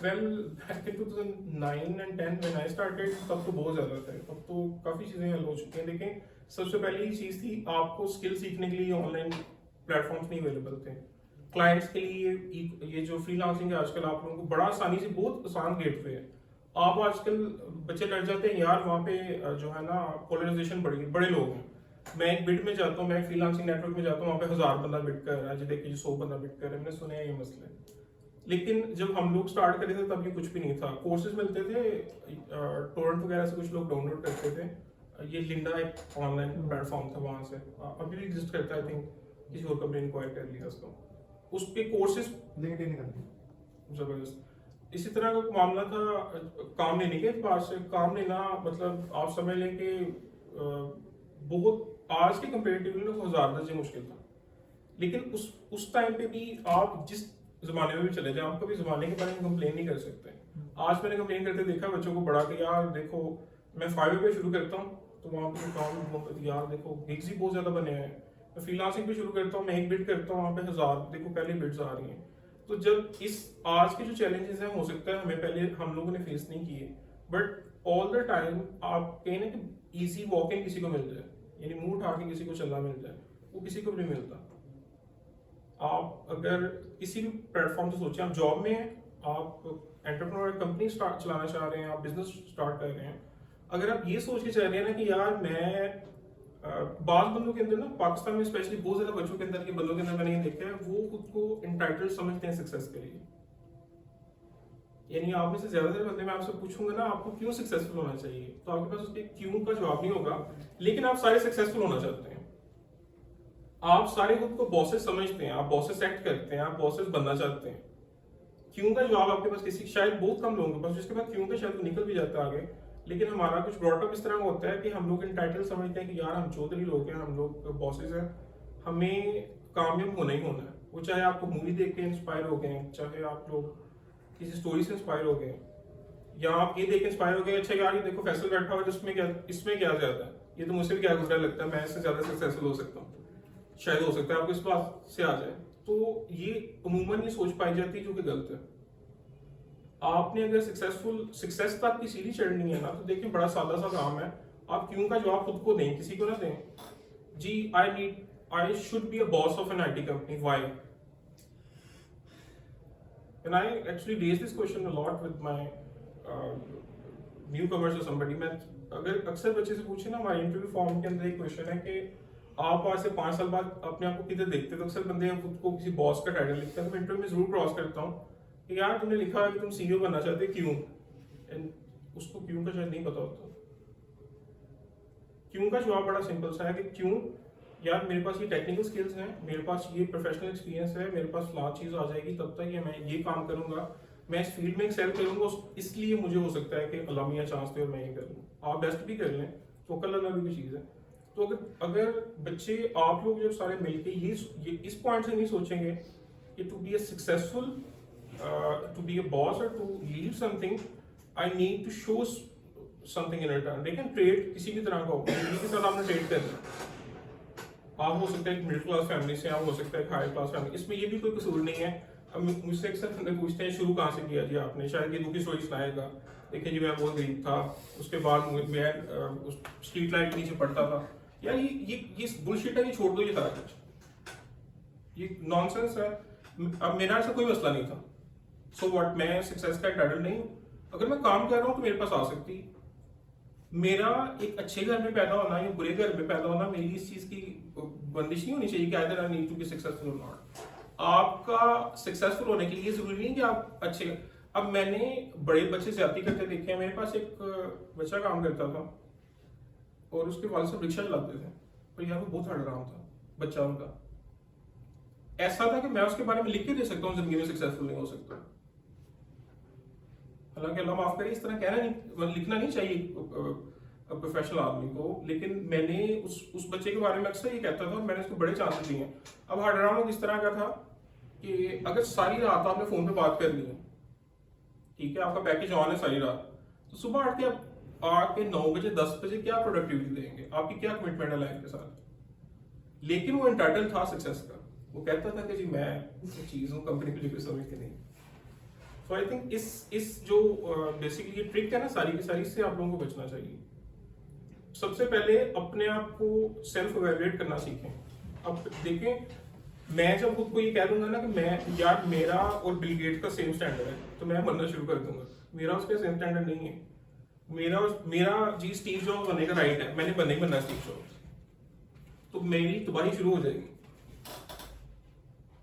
Well back in 2009 and 10 when I started, तब तो बहुत ज्यादा थे, तब तो काफी चीजें हल हो चुकी हैं। लेकिन सबसे पहली चीज थी, आपको स्किल सीखने के लिए ऑनलाइन प्लेटफॉर्म्स नहीं अवेलेबल थे। क्लाइंट्स के लिए ये जो फ्रीलांसिंग है आजकल, आप लोगों को बड़ा आसानी से, बहुत आसान गेटवे है। आप आजकल बच्चे डर जाते हैं यार, वहाँ पे जो है ना पोलराइजेशन बढ़ गई, बड़े लोग हैं। मैं एक बिड में जाता हूँ, मैं फ्रीलांसिंग नेटवर्क में जाता हूँ, वहाँ पे 1000 बंदा बिड कर रहा है, जो देखिए 100 बंदा बिड कर रहा है, मैंने सुने हैं ये मसले। लेकिन जब हम लोग स्टार्ट करे थे तब ये कुछ भी नहीं था, कोर्सेज मिलते थे, टोरेंट वगैरह से कुछ लोग डाउनलोड करते थे। ये लिंडा एक ऑनलाइन प्लेटफॉर्म था, वहाँ से अभी भी एग्जिस्ट करता है, आई थिंक किसी और कंपनी ने एक्वायर कर लिया उसको, उस पे कोर्सेज लिंक्डइन करते जबरदस्त। इसी तरह का मामला था काम लेने के एतबार से। काम लेना मतलब आप समझ लें कि बहुत आज के कंपेरेटिवली ना 1000 दर्जे मुश्किल था। लेकिन उस टाइम पे भी आप जिस जमाने में भी चले जाए, आप कभी जमाने के बारे में कंप्लेन नहीं कर सकते। आज मैंने कंप्लेन करते देखा बच्चों को बड़ा कि यार देखो, मैं 5 पे शुरू करता हूँ तो वहाँ पे काम, यार देखो गिग्स ही बहुत ज्यादा बने हैं। मैं फ्रीलांसिंग पे शुरू करता हूँ, मैं एक बिड करता हूँ, वहाँ पे 1000 देखो पहले बिड्स आ रही हैं। तो जब इस आज के जो चैलेंजेस हैं, हो सकता है हमें पहले हम लोगों ने फेस नहीं किए, बट ऑल द टाइम आप कहें ना कि इजी वॉक इन किसी को मिल जाए, यानी मुंह उठा के किसी को चलना मिल जाए, वो किसी को भी नहीं मिलता। आप अगर किसी भी प्लेटफॉर्म से सोचें, आप जॉब में हैं, आप एंटरप्रेन्योर कंपनी स्टार्ट चलाना चाह रहे हैं, आप बिजनेस स्टार्ट कर रहे हैं, अगर आप ये सोच के चल रहे हैं ना कि यार मैं बाज बंदों के अंदर ना, पाकिस्तान में स्पेशली बहुत ज्यादा बच्चों के अंदर के बंदों के अंदर मैंने ये देखा है, वो खुद को इंटाइटल्ड समझते हैं सक्सेस के लिए। यानी आप में से ज्यादातर बंदे, मैं आपसे पूछूंगा ना आपको क्यों सक्सेसफुल होना चाहिए, तो आपके पास उसके क्यों का जवाब नहीं होगा। लेकिन आप सारे सक्सेसफुल होना चाहते हैं, आप सारे खुद को बॉसेस समझते हैं, आप बॉसेस एक्ट करते हैं, आप बॉसेस बनना चाहते हैं। क्यों का जवाब आपके पास किसी, शायद बहुत कम लोगों के पास, जिसके बाद क्यों का शायद निकल भी जाता है आगे। लेकिन हमारा कुछ ब्रॉडअप इस तरह होता है कि हम लोग टाइटल समझते हैं कि यार हम चौधरी लोग हैं, हम लोग बॉसेस हैं, हमें कामयाब होना ही होना है। वो चाहे आपको मूवी देख के इंस्पायर हो गए, चाहे आप लोग किसी स्टोरी से इंस्पायर हो गए, या आप ये देख के इंस्पायर हो गए, अच्छा यार ये देखो फैसल बैठा हुआ है, इसमें क्या ज्यादा है, ये तो मुझसे भी क्या गुजरा लगता है, मैं इससे ज्यादा सक्सेसफुल हो सकता हूँ। शायद हो सकता है आपको इस बात से आ जाए। तो ये अमूमन ये सोच पाई जाती है जो कि गलत है। आपने अगर सक्सेस तक की सीढ़ी चढ़नी है ना, तो देखिए बड़ा सादा सा काम है, आप क्यों का जवाब खुद को दें, किसी को ना दें। जी I should be a boss of an IT company, why? And I actually raise this question a lot with my newcomers और समबडी। मैं अगर अक्सर बच्चे से पूछे ना, हमारे इंटरव्यू फॉर्म के अंदर एक क्वेश्चन है कि आप आज से 5 साल बाद अपने आप को किधर देखते, तो अक्सर बंदे खुद को किसी बॉस का टाइटल लिखते हैं। तो मैं इंटरव्यू में जरूर क्रॉस करता हूँ कि यार तुमने लिखा है कि तुम सीईओ बनना चाहते, क्यों? एंड उसको क्यों का शायद नहीं पता होता। क्यों का जवाब बड़ा सिंपल सा है कि क्यों यार मेरे पास ये टेक्निकल स्किल्स हैं, मेरे पास ये प्रोफेशनल एक्सपीरियंस है, मेरे पास लाख चीज आ जाएगी, तब तक ये मैं ये काम करूंगा, मैं इस फील्ड में एक्सेल करूंगा, इसलिए मुझे हो सकता है कि अल्लाह मियां चांस दे और मैं ये कर लूँ। आप बेस्ट भी कर लें तो कल अल्लाह भी कोई चीज़ है। तो अगर बच्चे, आप लोग जब सारे मिलके ये इस पॉइंट से नहीं सोचेंगे कि to be a successful, to be a boss or to lead something, I need to show something in return. लेकिन ट्रेड किसी भी तरह का हो, किसी के साथ आपने ट्रेड करना। आप हो सकता है एक मिडिल क्लास फैमिली से, आप हो सकता है एक हाई क्लास फैमिली, इसमें ये भी कोई कसूर नहीं है अब मुझसे अक्सर बंदे पूछते हैं शुरू कहाँ से किया जी आपने, शायद ये दुखी स्टोरी सुनाएगा। देखिए जी मैं बहुत गरीब था, उसके बाद मैं उस स्ट्रीट लाइट के नीचे पढ़ता था। यार ये बुलशिट है, ये छोड़ दो ये सारा कुछ, ये नॉनसेंस है। अब मेरा ऐसा कोई मसला नहीं था। सो व्हाट, मैं सक्सेस का टाइटल नहीं हूँ। अगर मैं काम कर रहा हूँ तो मेरे पास आ सकती। मेरा एक अच्छे घर में पैदा होना या बुरे घर में पैदा होना मेरी इस चीज की बंदिश नहीं होनी चाहिए कि either I need to be successful or not. आपका सक्सेसफुल होने के लिए जरूरी नहीं कि आप अच्छे। अब मैंने बड़े बच्चे ज्यादती करते देखे हैं। मेरे पास एक बच्चा काम करता था और उसके वाले साहब रिक्शा चलाते थे, पर यार वो बहुत हार्ड काम था बच्चा उनका। ऐसा था कि मैं उसके बारे में लिख के दे सकता हूँ जिंदगी में सक्सेसफुल नहीं हो सकता। हालांकि अल्लाह माफ करे, इस तरह कहना नहीं, मतलब लिखना नहीं चाहिए प्रोफेशनल आदमी को, लेकिन मैंने उस बच्चे के बारे में अक्सर ये कहता था और मैंने उसको बड़े चांसेस दिए। अब हार्ड राउंड इस तरह का था कि अगर सारी रात आपने फोन पे बात कर ली है, ठीक है, आपका पैकेज ऑन है सारी रात, तो सुबह उठ के आप आके 9 बजे 10 बजे क्या प्रोडक्टिविटी देंगे, आपकी क्या कमिटमेंट है लाइफ के साथ। लेकिन वो एंटाइटल था सक्सेस का। वो कहता था कि जी मैं चीज हूँ, कंपनी के लिए कोई समझ के नहीं। सो आई थिंक इस जो बेसिकली ये ट्रिक है ना सारी की सारी, इससे आप लोगों को बचना चाहिए। सबसे पहले अपने आप को सेल्फ इवैल्यूएट करना सीखें। अब देखें, मैं जब खुद को ये कह दूंगा ना कि मैं यार मेरा और बिल गेट का सेम स्टैंडर्ड है, तो मैं बनना शुरू कर दूंगा। मेरा उसका सेम स्टैंडर्ड नहीं है। मेरा जी स्टीव जॉब्स बनने का राइट है, मैंने बनना ही बनना स्टीव जॉब्स, तो मेरी तबाही शुरू हो जाएगी।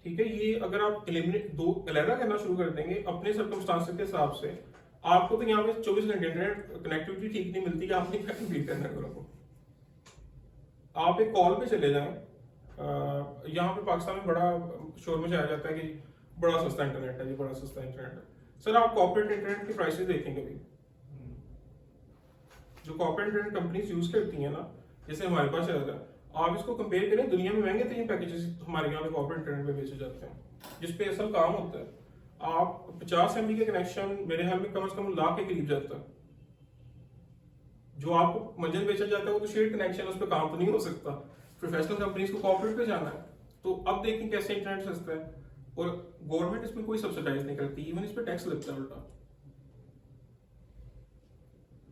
ठीक है, ये अगर आप अलग करना शुरू कर देंगे अपने सर्कमस्टांसेस के हिसाब से, आपको तो यहाँ पे 24 घंटे इंटरनेट कनेक्टिविटी ठीक नहीं मिलती, आप नहीं कंप्लीट करना करो। आप एक कॉल पे चले जाएं, यहाँ पे पाकिस्तान में बड़ा शोर मचाया जाता है कि बड़ा सस्ता इंटरनेट है जी, बड़ा सस्ता इंटरनेट है। सर आप कॉर्पोरेट इंटरनेट की प्राइसेस देखेंगे भी, जो कॉर्पोरेट इंटरनेट कंपनीज यूज करती है ना, जैसे हमारे पास चल रहा है, आप इसको कंपेयर करें, दुनिया में महंगे तरीन पैकेजेस हमारे यहाँ पे कॉर्पोरेट इंटरनेट पे बेचे जाते हैं, जिसपे असल काम होता है। आप 50 MB के कनेक्शन मेरे ख्याल में कम से कम लाख के करीब जाता है। जो आपको मंजिल बेचा जाता है वो तो शेयर्ड कनेक्शन, उस पर काम तो नहीं हो सकता। प्रोफेशनल कंपनीज को कॉर्पोरेट पे जाना है, तो अब देखें कैसे इंटरनेट सस्ता है, और गवर्नमेंट इसमें कोई सब्सिडाइज नहीं करती, इवन इस पे टैक्स लगता है उल्टा।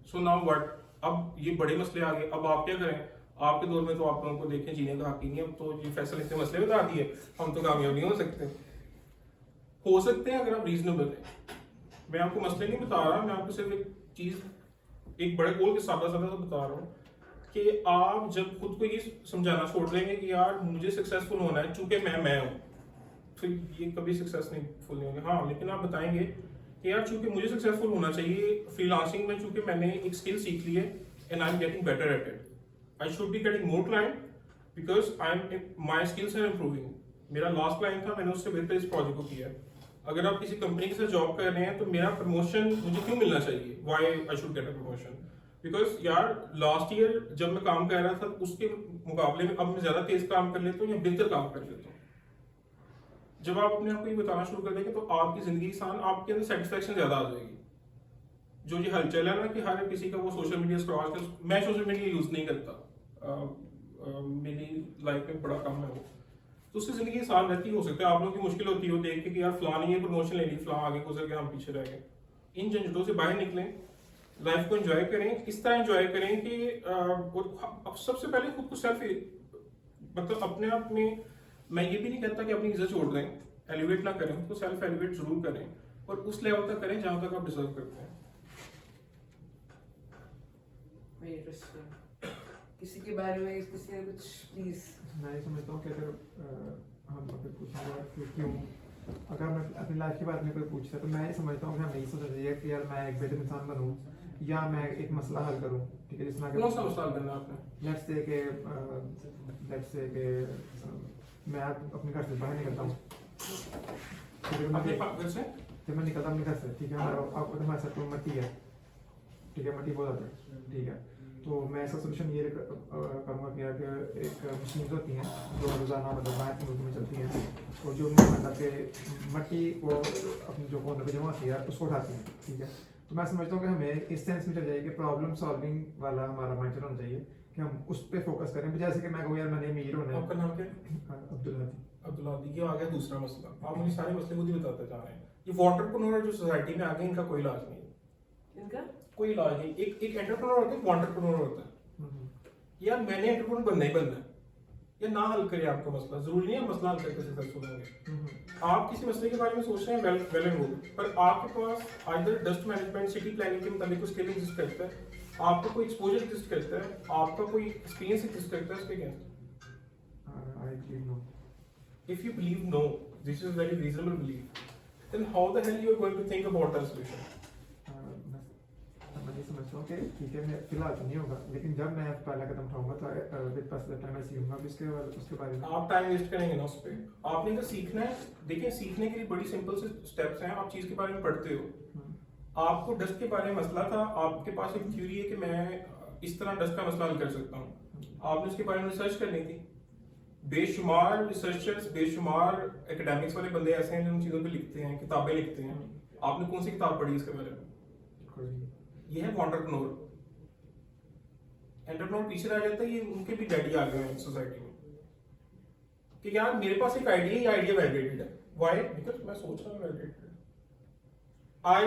सो नाउ व्हाट, अब ये बड़े मसले आ गए, अब आप क्या करें। आपके दौर में तो आप लोगों को देखें जीने का हक ही नहीं, अब तो ये फैसल इतने मसले बता दिए, हम तो कामयाब नहीं हो सकते हैं अगर आप रीजनेबल हैं। मैं आपको मसले नहीं बता रहा, मैं आपको सिर्फ एक चीज, एक बड़े गोल के सादा सादा तो बता रहा हूँ कि आप जब खुद को ये समझाना छोड़ देंगे कि यार मुझे सक्सेसफुल होना है चूंकि मैं हूँ, फिर ये कभी सक्सेसफुल नहीं होंगे। हाँ, लेकिन आप बताएंगे कि यार चूंकि मुझे सक्सेसफुल होना चाहिए फ्रीलांसिंग में, चूंकि मैंने एक स्किल सीख ली है and I am getting better at it, I should be getting more client because my skills are improving. मेरा लास्ट क्लाइंट था, मैंने उससे बेहतर इस प्रोजेक्ट को किया। अगर आप किसी कंपनी के साथ जॉब कर रहे हैं तो मेरा प्रमोशन मुझे क्यों मिलना चाहिए, why I should get a promotion, because यार लास्ट ईयर जब मैं काम कर रहा था उसके मुकाबले में अब मैं ज्यादा तेज काम कर लेता हूँ या बेहतर काम कर लेता हूँ। जब आप अपने आप को ये बताना शुरू कर देंगे तो आपकी जिंदगी आसान, आपके अंदर सेटिस्फेक्शन ज्यादा आ जाएगी। जो ये हलचल है ना कि हर किसी का वो सोशल मीडिया स्क्रॉल कर, मैं सोशल मीडिया यूज नहीं करता, मेरी लाइफ में बड़ा कम है वो, तो उससे जिंदगी आसान रहती हो सकता है। आप लोगों की मुश्किल होती हो देख के कि यार फलां ने ये प्रमोशन ले ली, फलां आगे गुजर गया, हम पीछे रह गए। इन झंझटों से बाहर निकलें, लाइफ को एंजॉय करें, इस तरह एंजॉय करें कि अब सबसे पहले खुद को सेल्फ, मतलब अपने आप में, मैं ये भी नहीं कहता कि अपनी इज्जत छोड़ दें, एलिवेट ना करें, तो सेल्फ एलिवेट जरूर करें और उस लेवल तक करें जहां तक आप डिजर्व करते हैं। किसी के बारे में किसी ने कुछ प्लीज। मैं ये समझता हूँ कि अगर हम अगर पूछेंगे कि क्यों, अगर मैं अपनी लाइफ के बारे में कोई पूछता है तो मैं ये समझता हूँ कि हमें यही सोचना चाहिए कि यार मैं एक बेहतर इंसान बनूँ या मैं एक मसला हल करूँ। ठीक है, जिसमें कौन सा मसला हल करना आपने? लेट्स से कि मैं अपने घर से बाहर निकलता हूँ, जब मैं निकलता अपने घर से, ठीक है, हमारे साथ मट्टी है, ठीक है, मट्टी बहुत ज़्यादा है, ठीक है, तो मैं इसका सोल्यूशन ये करूँगा कि एक मशीन होती हैं जो रोज़ाना मतलब बाहर के मुल्क में चलती हैं, और जो मतलब कि मट्टी को अपनी जो कोने पे जमा होती है उसको उठाती हैं। ठीक है, तो मैं समझता हूँ कि हमें इस सेंस में चल जाए कि प्रॉब्लम सॉल्विंग वाला हमारा माइंडसेट होना चाहिए कि हम उस पे फोकस करें, जैसे कि मैं कहूँ यार मैंने अमीर होना है। आपका नाम क्या है? अब्दुल्ला। अब्दुल्ला। ये आ गया दूसरा मसला, आप मुझे सारे मसले खुद ही बताते जा रहे हैं। ये एंटरप्रेन्योर जो सोसाइटी में आ गए, इनका कोई इलाज नहीं है। इनका कोई इलाज नहीं। एक एंटरप्रेन्योर होता है, एंटरप्रेन्योर होता है। यार मैंने एंटरप्रेन्योर बनना ही बनना है, या ना हल करे आपका मसला, जरूरी नहीं है मसला हल करके सक्सेसफुल होंगे। आप किसी मसले के बारे में सोच रहे हैं, वेल एंड गुड, पर आपके पास either dust management, city planning के मुताबिक कोई स्किल एग्जिस्ट करता है, आपका कोई एक्सपोजर एग्जिस्ट करता है, आपका कोई एक्सपीरियंस एग्जिस्ट करता है, उसके against I believe no. if you believe no, this is a very reasonable belief, then how the hell you are going to think about a solution? मैं ये समझता हूँ कि ठीक है, मैं फिलहाल तो नहीं होगा, लेकिन जब मैं पहला कदम उठाऊंगा तो विद पास द टाइम मैं सीखूंगा भी उसके बारे में। आप टाइम वेस्ट करेंगे ना उस पे। आपने तो सीखना है। देखिए, सीखने के लिए बड़ी सिंपल से स्टेप्स हैं। आप चीज के बारे में पढ़ते हो, आपको डस्ट के बारे में मसला था, आपके पास एक थ्योरी है कि मैं इस तरह डस्ट का मसला हल कर सकता हूँ, आपने उसके बारे में रिसर्च करनी थी। बेशुमार रिसर्चर्स, बेशुमार एकेडमिक्स वाले बंदे ऐसे हैं जो उन चीज़ों पे लिखते हैं, किताबें लिखते हैं। आपने कौन सी किताब पढ़ी इसके बारे में? ये है एंटरप्रेन्योर। एंटरप्रेन्योर पीछे रह जाता है, ये उनके भी डैडी आ गए हैं सोसाइटी में कि यार मेरे पास एक आइडिया, ये आइडिया वैलिडेटेड है। व्हाई? बिकॉज मैं सोच रहा हूँ validated. I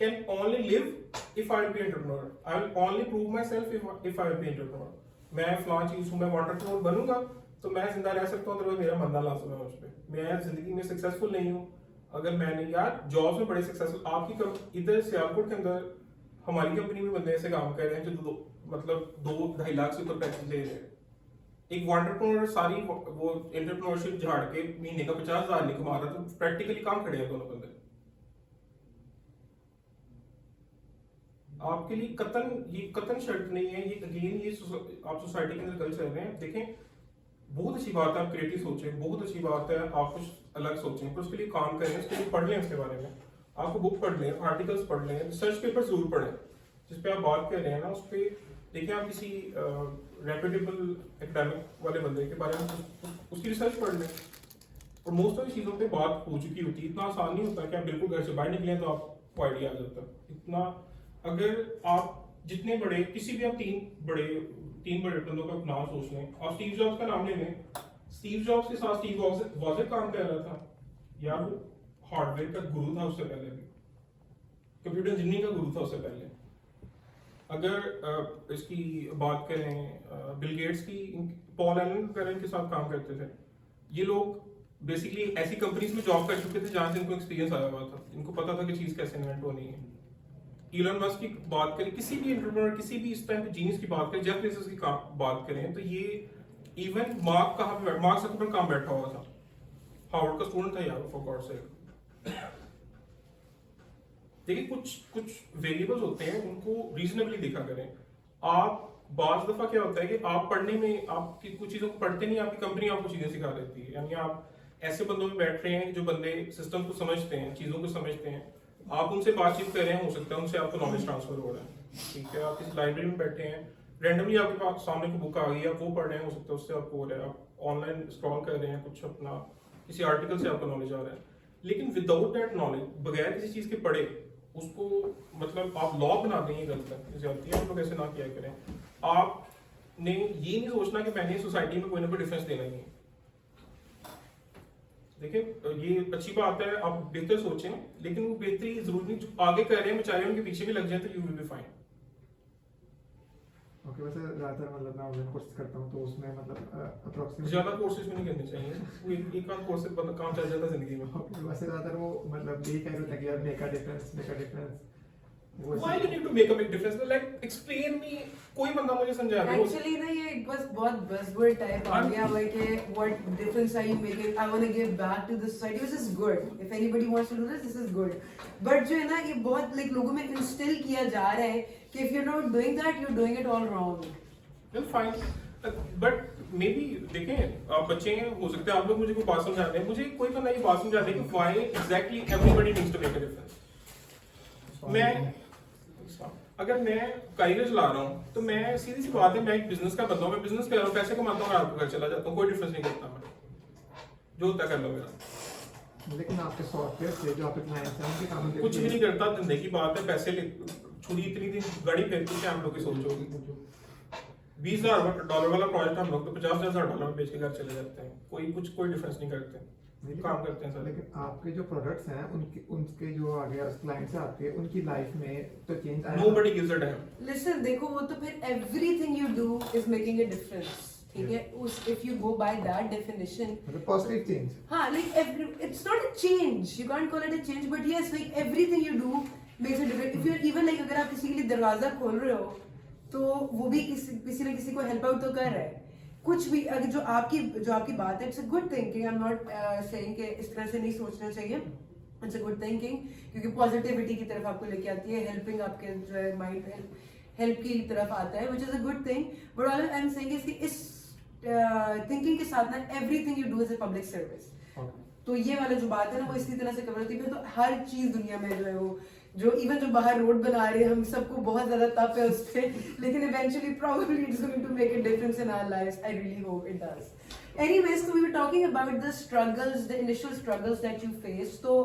can only live if I will be entrepreneur. I will only prove my self if I will be entrepreneur. मैं फलां चीज हूँ, मैं एंटरप्रेन्योर बनूंगा तो मैं जिंदा रह सकता हूँ, तो मेरा मरना लाजम है उस पर। मैं जिंदगी में सक्सेसफुल नहीं हूँ अगर मैं नहीं, यार जॉब्स में बड़े सक्सेसफुल आपकी इधर सियालकोट के अंदर हमारी कंपनी में बंदे ऐसे काम कर रहे हैं जो मतलब 2-2.5 लाख से ऊपर पैकेज ले रहे हैं। एक एंटरप्रेन्योर सारी वो एंटरप्रेन्योरशिप झाड़ के महीने का 50,000 नहीं कमा रहा, तो प्रैक्टिकली काम खड़े हैं दोनों बंदे। आपके लिए कतन शर्त नहीं है। ये अगेन ये आप सोसाइटी के अंदर गलत चल रहे हैं। देखें, बहुत अच्छी बात है आप क्रिएटिव सोचें, बहुत अच्छी बात है आप कुछ अलग सोचें, पर उसके लिए काम करें, उसके लिए पढ़ लें, उसके बारे में आपको बुक पढ़ लें, आर्टिकल्स पढ़ लें, रिसर्च पेपर जरूर पढ़ें जिस पे आप बात कर रहे हैं ना उस पर। देखिए, आप किसी रेप्यूटेबल एकेडमिक वाले बंदे के बारे में उसकी रिसर्च पढ़ लें। और मोस्ट ऑफ चीज़ों पे बात हो चुकी होती है। इतना आसान नहीं होता कि आप बिल्कुल घर से बाहर निकलें तो आपको आइडिया आ जाता है। इतना अगर आप जितने बड़े किसी भी आप तीन बड़े बंदों का नाम सोच लें, आप स्टीव जॉब्स का नाम ले लें। स्टीव जॉब्स के साथ स्टीव वॉजर काम कर रहा था, या वो हार्डवेयर का गुरु था उससे पहले भी, कंप्यूटर इंजीनियरिंग का गुरु था उससे पहले। अगर इसकी बात करें बिल गेट्स की, पॉल एलन वगैरह के साथ काम करते थे। ये लोग बेसिकली ऐसी कंपनीज में जॉब कर चुके थे जहां से इनको एक्सपीरियंस आया हुआ था, इनको पता था कि चीज कैसे इन्वेंट होनी है। इलन मस्क की बात करें, किसी भी एंटरप्रेन्योर, किसी भी इस टाइम पे जीनियस की बात करें, जेफ बेजोस की बात करें, तो ये इवन मार्क ज़करबर्ग कहाँ बैठा हुआ था, हार्वर्ड का स्टूडेंट था यार, फॉर गॉड सेक। देखिए, कुछ वेरिएबल्स होते हैं, उनको रीजनेबली देखा करें। आप बाज़ दफा क्या होता है कि आप पढ़ने में आपकी कुछ चीज़ों को पढ़ते नहीं, आपकी कंपनी आपको चीज़ें सिखा देती है। यानी आप ऐसे बंदों में बैठ रहे हैं जो बंदे सिस्टम को समझते हैं, चीज़ों को समझते हैं, आप उनसे बातचीत कर रहे हैं, हो सकता है उनसे आपको नॉलेज ट्रांसफर हो रहा है। ठीक है, आप किसी लाइब्रेरी में बैठे हैं, रैंडमली आपके पास सामने कोई बुक आ गई, आप वो पढ़ रहे हैं, हो सकता है उससे आपको हो रहा है। आप ऑनलाइन स्क्रॉल कर रहे हैं, कुछ अपना किसी आर्टिकल से आपको नॉलेज आ रहा है। लेकिन विदाउट दैट नॉलेज, बगैर किसी चीज़ के पढ़े उसको मतलब आप लॉ बना दें, ये गलत है, ज्यादती है। आप लोग ऐसे ना किया करें। आपने ये नहीं सोचना कि मैंने सोसाइटी में कोई ना कोई डिफरेंस देना ही है। देखिए, ये अच्छी बात है, आप बेहतर सोचें, लेकिन वो बेहतरी जरूर नहीं, जो आगे कर रहे हैं बेचारे उनके पीछे भी लग जाए तो you will be fine. Okay, वैसे ज़्यादातर मतलब मैं ऑनलाइन कोर्स करता हूँ, तो उसमें मतलब अप्रोक्सीमेट ज़्यादा कोर्सेज में नहीं करने चाहिए, वो एक आध कोर्स से बंदा काम चल जाता है जिंदगी में। वैसे ज़्यादातर वो मतलब यही कह रहे थे कि यार make a difference. Why do you need to make a big difference? Like, explain me, कोई बंदा मुझे समझा दे। Actually ना ये बस बहुत buzzword type आ गया हुआ है कि what difference are you making? I want to give back to the society, which is good. If anybody wants to do this is good. But जो है ना ये बहुत like लोगों में instill किया जा रहा है कि if you're not doing that, you're doing it all wrong. Well, fine. But maybe देखें, आप बच्चे हैं, हो सकता है आप लोग मुझे कोई बात समझा दें, मुझे कोई बंदा ये बात समझा दे कि why exactly everybody needs to make a difference. अगर मैं करियर चला रहा हूँ तो मैं सीधी सी बात है, मैं एक बिजनेस का बंदा हूँ, मैं बिजनेस कर रहा हूँ, पैसे कमाता हूँ, आपको घर चला जाता हूँ, कोई डिफरेंस नहीं करता मैं, जो होता कर लो मेरा। लेकिन आपके सॉफ्टवेयर से जो आपके क्लाइंट्स हैं उनके काम कुछ भी नहीं करता, धंधे की बात है, पैसे छुरी इतनी दिन गाड़ी फेंकती है, आप लोग की सोच होगी। $20,000 वाला प्रोजेक्ट हम लोग तो $50,000 में बेच के घर चले जाते हैं, कोई डिफरेंस नहीं करते, काम करते हैं सर। लेकिन आपके जो प्रोडक्ट्स हैं उनके जो आगे क्लाइंट से आपके उनकी लाइफ में तो चेंज आया। Nobody gives a damn. Listen, देखो वो तो फिर everything you do is making a difference, ठीक है? उस if you go by that definition, मतलब पॉजिटिव चेंज। हाँ, like it's not a change. You can't call it a change, but yes, like everything you do makes a difference. If you're even like अगर आप किसी के लिए दरवाजा खोल रहे हो, तो वो भी किसी न किसी को हेल्प आउट तो कर रहा है। कुछ भी अगर जो आपकी बात है, it's a good thinking. I am not saying कि इस तरह से नहीं सोचना चाहिए, इट्स अ गुड थिंकिंग, क्योंकि पॉजिटिविटी की तरफ आपको लेके आती है, हेल्पिंग आपके जो है माइंड हेल्प की तरफ आता है, which is a good thing. But all I am saying is कि इस थिंकिंग के साथ ना everything you do is a public service. तो ये वाला जो बात है ना वो इसी तरह से कवर होती है। तो हर चीज दुनिया में जो है वो जो इवन जो बाहर रोड बना रहे हैं, हम सबको बहुत ज्यादा तप है उस पे, लेकिन eventually probably it's going to make a difference in our lives. I really hope it does. Anyways, so we were talking about the struggles, the initial struggles that you faced. तो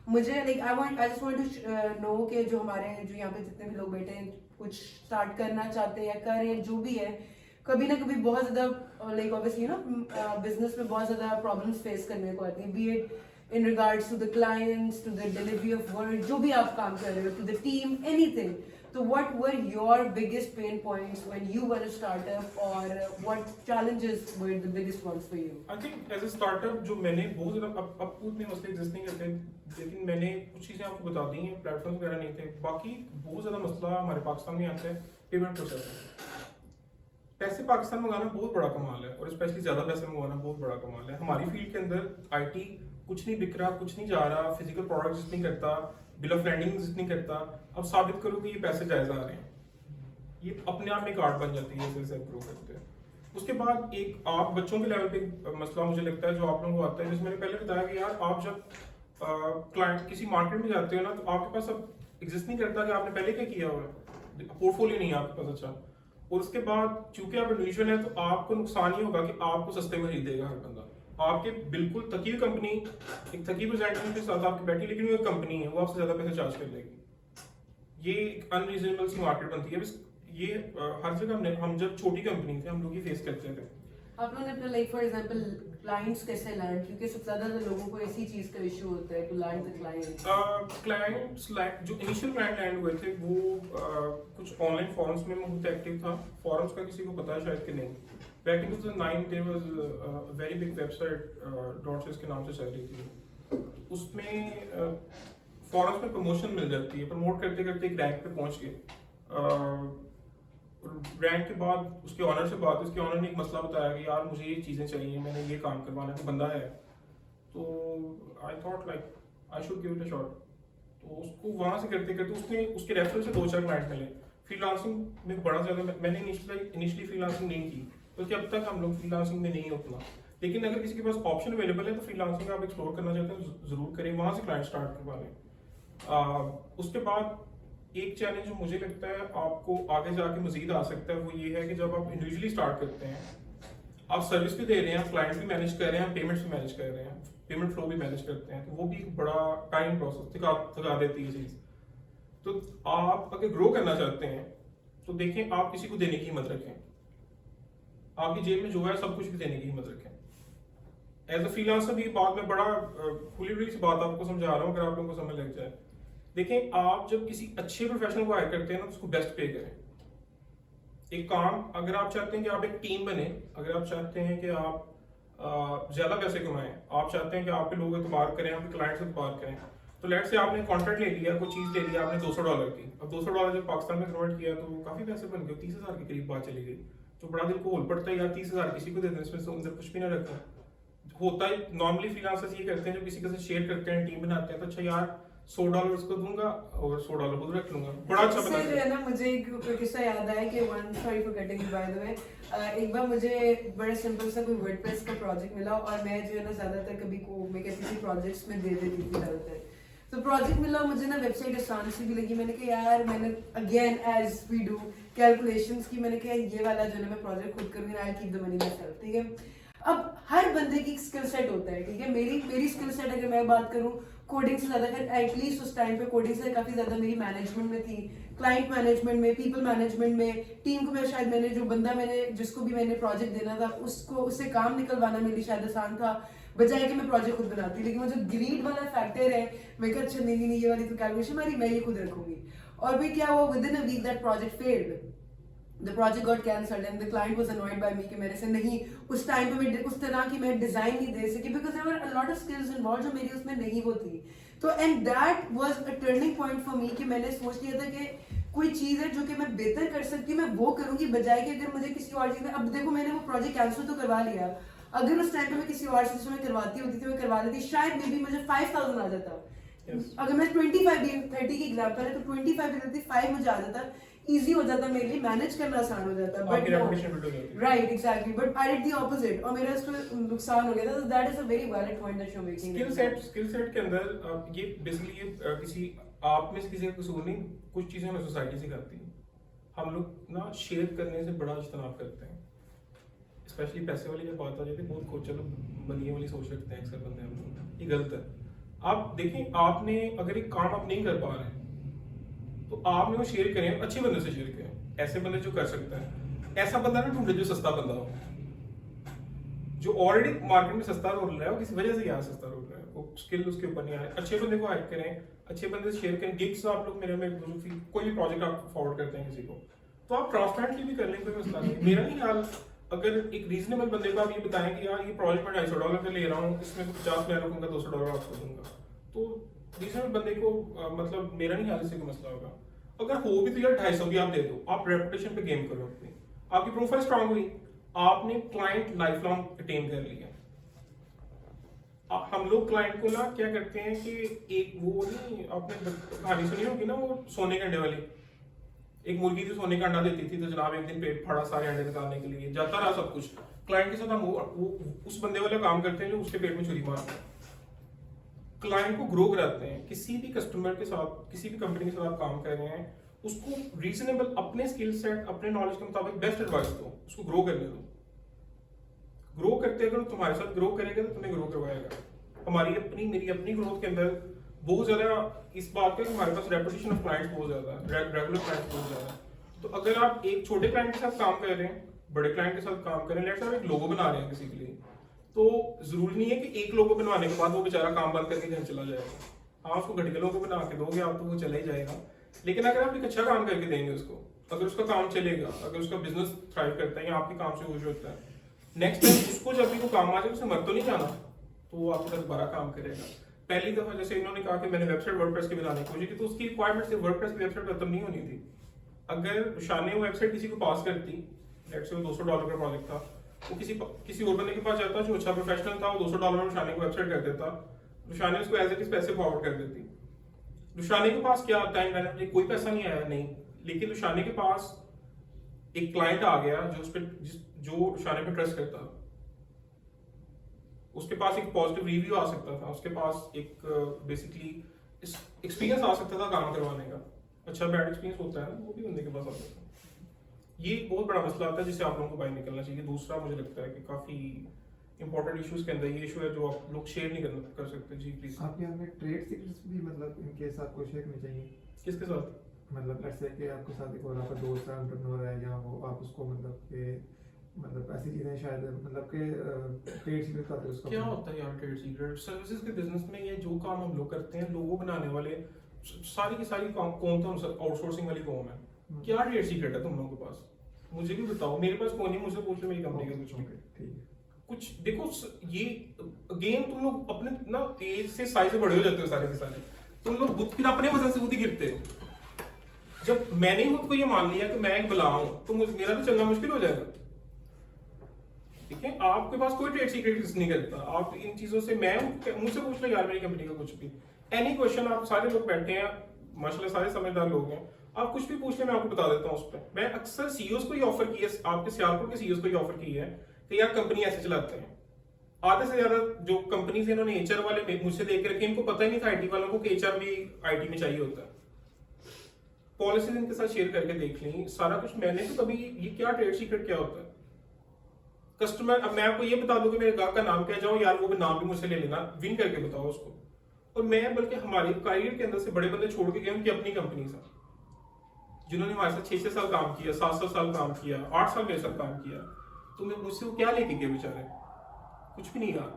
मुझे like I just want to know कि जो हमारे जो यहाँ पे जितने भी लोग बैठे हैं कुछ स्टार्ट करना चाहते हैं या कर रहे हैं, जो भी है, कभी ना कभी बहुत ज्यादा like obviously ना बिजनेस में बहुत ज्यादा प्रॉब्लम्स फेस करने को आती है, be it in regards to the clients, to the delivery of work, जो भी आप काम कर रहे हो, to the team, anything. So what were your biggest pain points when you were a startup, or what challenges were the biggest ones for you? I think as a startup जो मैंने बहुत ज़्यादा अब उतने मसले एग्जिस्ट नहीं करते, लेकिन मैंने कुछ चीज़ें आपको बता दी हैं, प्लेटफॉर्म वगैरह नहीं थे। बाकी बहुत ज़्यादा मसला हमारे पाकिस्तान में आता है पेमेंट प्रोसेस। पैसे पाकिस्तान मंगाना बहुत बड़ा कमाल है, और स्पेशली ज़्यादा पैसे मंगाना बहुत बड़ा कमाल है। हमारी फील्ड के अंदर IT कुछ नहीं बिक रहा, कुछ नहीं जा रहा, फिजिकल प्रोडक्ट्स नहीं करता, बिल ऑफ लैंडिंग नहीं करता। अब साबित करो कि ये पैसे जायज़ आ रहे हैं, ये अपने आप में एक आर्ट बन जाती है जैसे ग्रो करते हैं। उसके बाद एक आप बच्चों के लेवल पे मसला मुझे लगता है जो आप लोगों को आता है, जैसे मैंने पहले बताया कि यार आप जब क्लाइंट किसी मार्केट में जाते हो ना, तो आपके पास अब एग्जिस्ट नहीं करता कि आपने पहले क्या किया हुआ है, पोर्टफोलियो नहीं है आपके पास अच्छा। और उसके बाद चूंकि आप इंडिविजुअल है तो आपको नुकसान ही होगा कि आपको सस्ते में खरीदेगा हर बंदा। आपके बिल्कुल थकी हुई कंपनी एक थकी प्रेजेंटेशन के साथ आपकी बैठी, लेकिन वो एक कंपनी है, वो आपसे ज्यादा पैसे चार्ज कर लेगी। ये एक अनरीजनेबल सी मार्केट बनती है। बस ये हर जगह हम जब छोटी कंपनी थे हम लोग ये फेस करते थे। आप लोगों ने अपना लाइक फॉर एग्जांपल क्लाइंट्स कैसे लैंड, क्योंकि सबसे ज्यादा लोगों को इसी चीज का इशू होता है to land the client. Clients जो इनिशियल क्लाइंट लैंड हुए थे वो कुछ ऑनलाइन फॉरम्स में मैं बहुत एक्टिव था। फॉरम्स का किसी को पता है शायद कि नहीं। Back in 2009 there was a very big website dots के नाम से चल रही थी। उसमें फॉरम्स में प्रमोशन मिल जाती है, प्रमोट करते करते एक रैंक पे पहुंच गए। रैंक के बाद उसके ऑनर से बात, उसके ऑनर ने एक मसला बताया कि यार मुझे ये चीज़ें चाहिए, मैंने ये काम करवाना है, बंदा है। तो I thought like I should give it a shot. तो उसको वहाँ से करते करते उसने उसके रेफरल से 2-4 क्लाइंट मिले। फ्रीलांसिंग में बड़ा ज़्यादा मैंने इनिशियली फ्रीलांसिंग नहीं की, क्योंकि अब तक हम लोग फ्रीलांसिंग में नहीं उतना। लेकिन अगर किसी के पास ऑप्शन अवेलेबल है तो फ्रीलांसिंग आप एक्सप्लोर करना चाहते हैं ज़रूर करें, वहाँ से क्लाइंट स्टार्ट करवा लें। उसके बाद एक चैलेंज जो मुझे लगता है आपको आगे जाके मजीद आ सकता है वो ये है कि जब आप इंडिविजुअली स्टार्ट करते हैं, आप सर्विस भी दे रहे हैं, क्लाइंट भी मैनेज कर रहे हैं, पेमेंट्स भी मैनेज कर रहे हैं, पेमेंट फ्लो भी मैनेज करते हैं, तो वो भी एक बड़ा टाइम प्रोसेस थका देती है चीज़। तो आप अगर ग्रो करना चाहते हैं तो देखें आप किसी को देने की हिम्मत रखें, आपकी जेब में जो है सब कुछ भी देने की हिम्मत रखें। एज अ फ्रीलांसर भी बात में बड़ा खुली सी बात आपको समझा रहा हूँ, अगर आप लोगों को समझ लग जाए। देखें आप जब किसी अच्छे प्रोफेशनल को हायर करते हैं ना तो उसको बेस्ट पे करें। एक काम अगर आप चाहते हैं कि आप एक टीम बने, अगर आप चाहते हैं कि आप ज्यादा पैसे कमाएं, आप चाहते हैं कि आप पे लोग एतबार करें, आपके क्लाइंट्स एतबार करें, तो लेट्स से आपने कॉन्ट्रैक्ट ले लिया, कोई चीज ले लिया आपने $200 की। अब $200 जब पाकिस्तान में कन्वर्ट किया तो काफी पैसे बन गए, 30,000 के करीब बात चली गई। तो बड़ा दिल को होल पड़ता है यार 30,000 किसी को दे दें, इसमें से कुछ भी ना रखा होता है। नॉर्मली फ्रीलांसर्स ये करते हैं, जब किसी के साथ शेयर करते हैं, टीम बनाते हैं, तो अच्छा यार $100 उसको दूंगा और $100 खुद रख लूंगा। बड़ा अच्छा पता है ना, मुझे एक किस्सा याद आया कि sorry for cutting you by the way, एक बार मुझे बड़ा सिंपल सा कोई वर्डप्रेस का प्रोजेक्ट मिला और मैं जो है ना ज्यादातर कभी को मैं किसी प्रोजेक्ट्स में दे देती थी ज्यादातर। तो प्रोजेक्ट मिला मुझे ना, वेबसाइट आसान सी भी लगी, मैंने कहा यार मैंने again as we do calculations की, मैंने कहा ये वाला जो है ना मैं प्रोजेक्ट खुद करूंगी, I keep the money my self, ठीक है। अब हर बंदे की स्किल सेट होता है, ठीक है। मेरी स्किल सेट अगर मैं बात करूं कोडिंग से ज्यादा, एटलीस्ट उस टाइम पे कोडिंग से काफी ज्यादा मेरी मैनेजमेंट में थी, क्लाइंट मैनेजमेंट में, पीपल मैनेजमेंट में, टीम को मैं शायद मैंने जो बंदा मैंने जिसको भी मैंने प्रोजेक्ट देना था उससे काम निकलवाना मेरे लिए शायद आसान था बजाय कि मैं प्रोजेक्ट खुद बनाती। लेकिन वो जो ग्रीड वाला फैक्टर है, मैं कहा अच्छा नहीं ये वाली तो कैलकुलेशन हमारी मैं ये खुद रखूंगी। और भी क्या हुआ, within a week that project failed, the project got cancelled and the client was annoyed by me कि मेरे से नहीं उस टाइम पे मैं उस तरह की मैं डिजाइन नहीं दे सकी because there were a lot of skills involve जो मेरी उसमें नहीं होती। तो and that was a turning point for me कि मैंने सोच लिया था कि कोई चीज है जो कि मैं बेहतर कर सकती हूँ मैं वो करूंगी बजाय कि अगर मुझे किसी और चीज में, अब देखो मैंने वो प्रोजेक्ट कैंसिल तो करवा लिया, अगर उस टाइम पे मैं किसी और चीज में करवाती होती थी मैं करवा लेती, शायद मे बी मुझे 5000 आ जाता। अगर मैं 25 30 की एग्जांपल है तो 25 की जगह 5 मुझे आ जाता, इजी हो जाता मेरे लिए, मैनेज करना आसान हो जाता। आपकी रेपुटेशन बिल्ड हो जाती। Right exactly, but I did the opposite और मेरा इसमें नुकसान हो गया था। That is a very valid point that you are making. Skill set के अंदर ये बेसिकली किसी आप में से किसी का कसूर नहीं, कुछ चीजें हमें सोसाइटी सिखाती है। हम लोग ना शेयर करने से बड़ा इज्तनाब करते हैं, स्पेशली पैसे वाली जब बात आ जाती है बहुत को चलो बनिए वाली सोच रखते हैं अक्सर बंदे हम लोग, ये गलत है। आप देखें, आपने अगर एक काम आप नहीं कर पा रहे तो आपने वो शेयर करें, अच्छे बंदे से शेयर करें, ऐसे बंदे जो कर सकते हैं। ऐसा बंदा ना ढूंढे जो सस्ता बंदा हो, जो ऑलरेडी मार्केट में सस्ता रोल रहा है, वो किसी वजह से यहाँ सस्ता रोल रहा है, वो स्किल उसके ऊपर नहीं आ रहा है। अच्छे बंदे को हायर करें, अच्छे बंदे से शेयर करें। गिग्स आप लोग मेरे में कोई भी प्रोजेक्ट आप फॉरवर्ड करते हैं किसी को तो आप ट्रांसपेरेंटली भी कर लें, कोई मसला नहीं। मेरा नहीं ख्याल, अगर एक रीजनेबल बंदे को आप ये बताएं कि यार ये प्रोजेक्ट मैं $250 का ले रहा हूँ, इसमें $50 मैं रखूंगा, $200 आपको दूंगा, तो रीजनेबल बंदे को मतलब मेरा नहीं ख्याल इससे कोई मसला होगा। अगर हो भी तो यार 250 भी आप दे दो, आप रेपुटेशन पे गेम करो अपनी, आपकी प्रोफाइल स्ट्रांग हुई, आपने क्लाइंट लाइफ लॉन्ग अटेन कर लिया। हम लोग क्लाइंट को ना क्या करते हैं कि एक वो नहीं, आपने कहानी सुनी होगी ना वो सोने के अंडे वाली, एक मुर्गी थी सोने का अंडा देती थी तो जनाब एक दिन पेट फाड़ा सारे अंडे निकालने के लिए, जाता रहा सब कुछ। क्लाइंट के साथ हम वो उस बंदे वाला काम करते हैं जो उसके पेट में छुरी मारते हैं। क्लाइंट को ग्रो कराते हैं। किसी भी कस्टमर के साथ, किसी भी कंपनी के साथ आप काम कर रहे हैं, उसको रीजनेबल अपने स्किल सेट, अपने नॉलेज के मुताबिक बेस्ट एडवाइस दो, उसको ग्रो करने दो। ग्रो करते अगर तुम्हारे साथ ग्रो करेगा तो तुम्हें ग्रो करवाएगा। मेरी अपनी ग्रोथ के अंदर बहुत ज्यादा इस बात का हमारे पास रेपुटेशन ऑफ क्लाइंट्स बहुत ज्यादा है, रेगुलर क्लाइंट्स बहुत ज्यादा है। तो अगर आप एक छोटे क्लाइंट के साथ काम कर रहे हैं, बड़े क्लाइंट के साथ काम कर रहे हैं, लेट्स से आप एक लोगो बना रहे हैं किसी के लिए, तो जरूरी नहीं है कि एक लोगो बनवाने के बाद वो बेचारा काम बंद करके घर चला जाएगा। हाँ, उसको घटिया लोगो बना के दोगे आप तो वो चला ही जाएगा, लेकिन अगर आप एक अच्छा काम करके देंगे उसको, अगर उसका काम चलेगा, अगर उसका बिजनेस थ्राइव करता है या आपके काम से खुश होता है, नेक्स्ट टाइम उसको जब भी वो काम आ जाए उसे मर तो नहीं जाना, तो वो आपके साथ दोबारा काम करेगा। पहली दफा जैसे इन्होंने कहा कि मैंने वेबसाइट वर्डप्रेस की बनाने की कोशिश की, तो उसकी रिक्वायरमेंट सिर्फ वर्डप्रेस की वेबसाइट खत्म नहीं होनी थी। अगर शान ने वो वेबसाइट किसी को पास करती, लेट्स से $200 का प्रोजेक्ट था, वो किसी और बंदे के पास जाता जो अच्छा प्रोफेशनल था, वो $200 में शाने को वेबसाइट कर देता, शाने उसको एज इट इज पैसे फॉरवर्ड कर देती। शाने के पास क्या टाइम मैनेजमेंट कोई पैसा नहीं आया, नहीं, लेकिन शाने के पास एक क्लाइंट आ गया जो शाने पे ट्रस्ट करता, उसके पास एक पॉजिटिव रिव्यू आ सकता था, उसके पास एक बेसिकली एक्सपीरियंस आ सकता था काम करवाने का, अच्छा बैड एक्सपीरियंस होता है ना, वो भी बंदे के पास आता था। ये बहुत बड़ा मसला आता है जिससे आप लोगों को बाहर निकलना चाहिए। दूसरा मुझे लगता है कि काफी इंपॉर्टेंट इश्यूज के अंदर ये इशू है जो आप लोग शेयर नहीं कर सकते। जी प्लीज। आपके यहाँ में ट्रेड सीक्रेट्स भी मतलब इनके साथ कोई शेयर करनी चाहिए? किसके साथ? मतलब लेट्स से कि आपके साथ एक और आपका दोस्त है, एंटरप्रेन्योर है, या वो आप उसको मतलब ऐसी चीजें शायद मतलब के ट्रेड सीक्रेट आते हैं उसका। क्या होता है यार ट्रेड सीक्रेट? सर्विसेज के बिजनेस में ये जो काम हम लोग करते हैं, लोगो बनाने वाले सारी की सारी कौन तो आउटसोर्सिंग वाली कौन है, क्या ट्रेड सीक्रेट है तुम लोगों के पास? मुझे भी बताओ, मेरे पास कौन है, मुझसे पूछ लो मेरी कंपनी का कुछ भी। ठीक है, कुछ देखो, ये अगेन तुम लोग अपने ना एज से साइज से बड़े हो जाते हो सारे के सारे, तुम लोग बुद्ध फिर अपने वजन से बुद्धि गिरते हो। जब मैंने खुद को ये मान लिया कि मैं एक बला हूं तो मेरा तो चलना मुश्किल हो जाएगा। ठीक है, आपके पास कोई ट्रेड सीक्रेट किस नहीं करता। आप इन चीजों से मुझसे पूछ लो यार मेरी कंपनी का कुछ भी, एनी क्वेश्चन, आप सारे लोग बैठे हैं माशाल्लाह, सारे समझदार लोग हैं, आप कुछ भी पूछ ले मैं आपको बता देता हूँ उस पर। मैं अक्सर सीईओज को ही ऑफर की है, आपके सियालकोट के सीईओज को ही ऑफर की है कि यार कंपनी ऐसे चलाते हैं। आधे से ज्यादा जो कंपनीज इन्होंने एचआर वाले मुझसे देख के रखे, इनको पता ही नहीं था आईटी वालों को कि एचआर भी आईटी में चाहिए होता है। पॉलिसीज इनके साथ शेयर करके देख ली सारा कुछ। मैंने तो कभी ये क्या ट्रेड सीक्रेट क्या होता है, कस्टमर, अब मैं आपको ये बता दूं कि मेरे गाहक का नाम क्या, जाओ यार वो नाम भी मुझसे ले लेना, विन करके बताओ उसको। और मैं बल्कि हमारी करियर के अंदर से बड़े बंदे छोड़ के गए उनकी अपनी कंपनी से, जिन्होंने हमारे साथ 6-6 साल काम किया, 7-7 साल काम किया, 8 साल मेरे साथ काम किया, तो मैं मुझसे वो क्या लेके गए बेचारे, कुछ भी नहीं यार।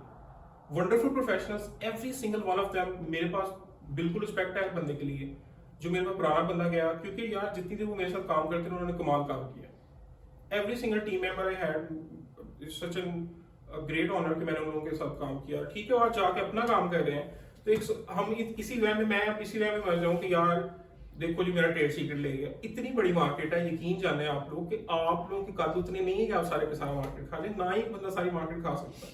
Wonderful professionals, every single one of them. मेरे पास बिल्कुल रिस्पेक्ट है बंदे के लिए जो मेरे पास पुराना बंदा गया, क्योंकि यार जितनी देर वो मेरे साथ काम करते हैं उन्होंने कमाल काम किया। Every single team member I had such an great honour कि मैंने उन लोगों के साथ काम किया। ठीक है, और जाके अपना काम कर रहे हैं तो एक हम इसी वे में, मैं इसी वे में मर जाऊं कि यार देखो जी मेरा ट्रेड सीक्रेट ले गया। इतनी बड़ी मार्केट है, यकीन जाने आप लोग कि आप लोगों की कद उतनी नहीं है कि आप सारे के सारा मार्केट खा लें, ना ही बंदा सारी मार्केट खा सकता है।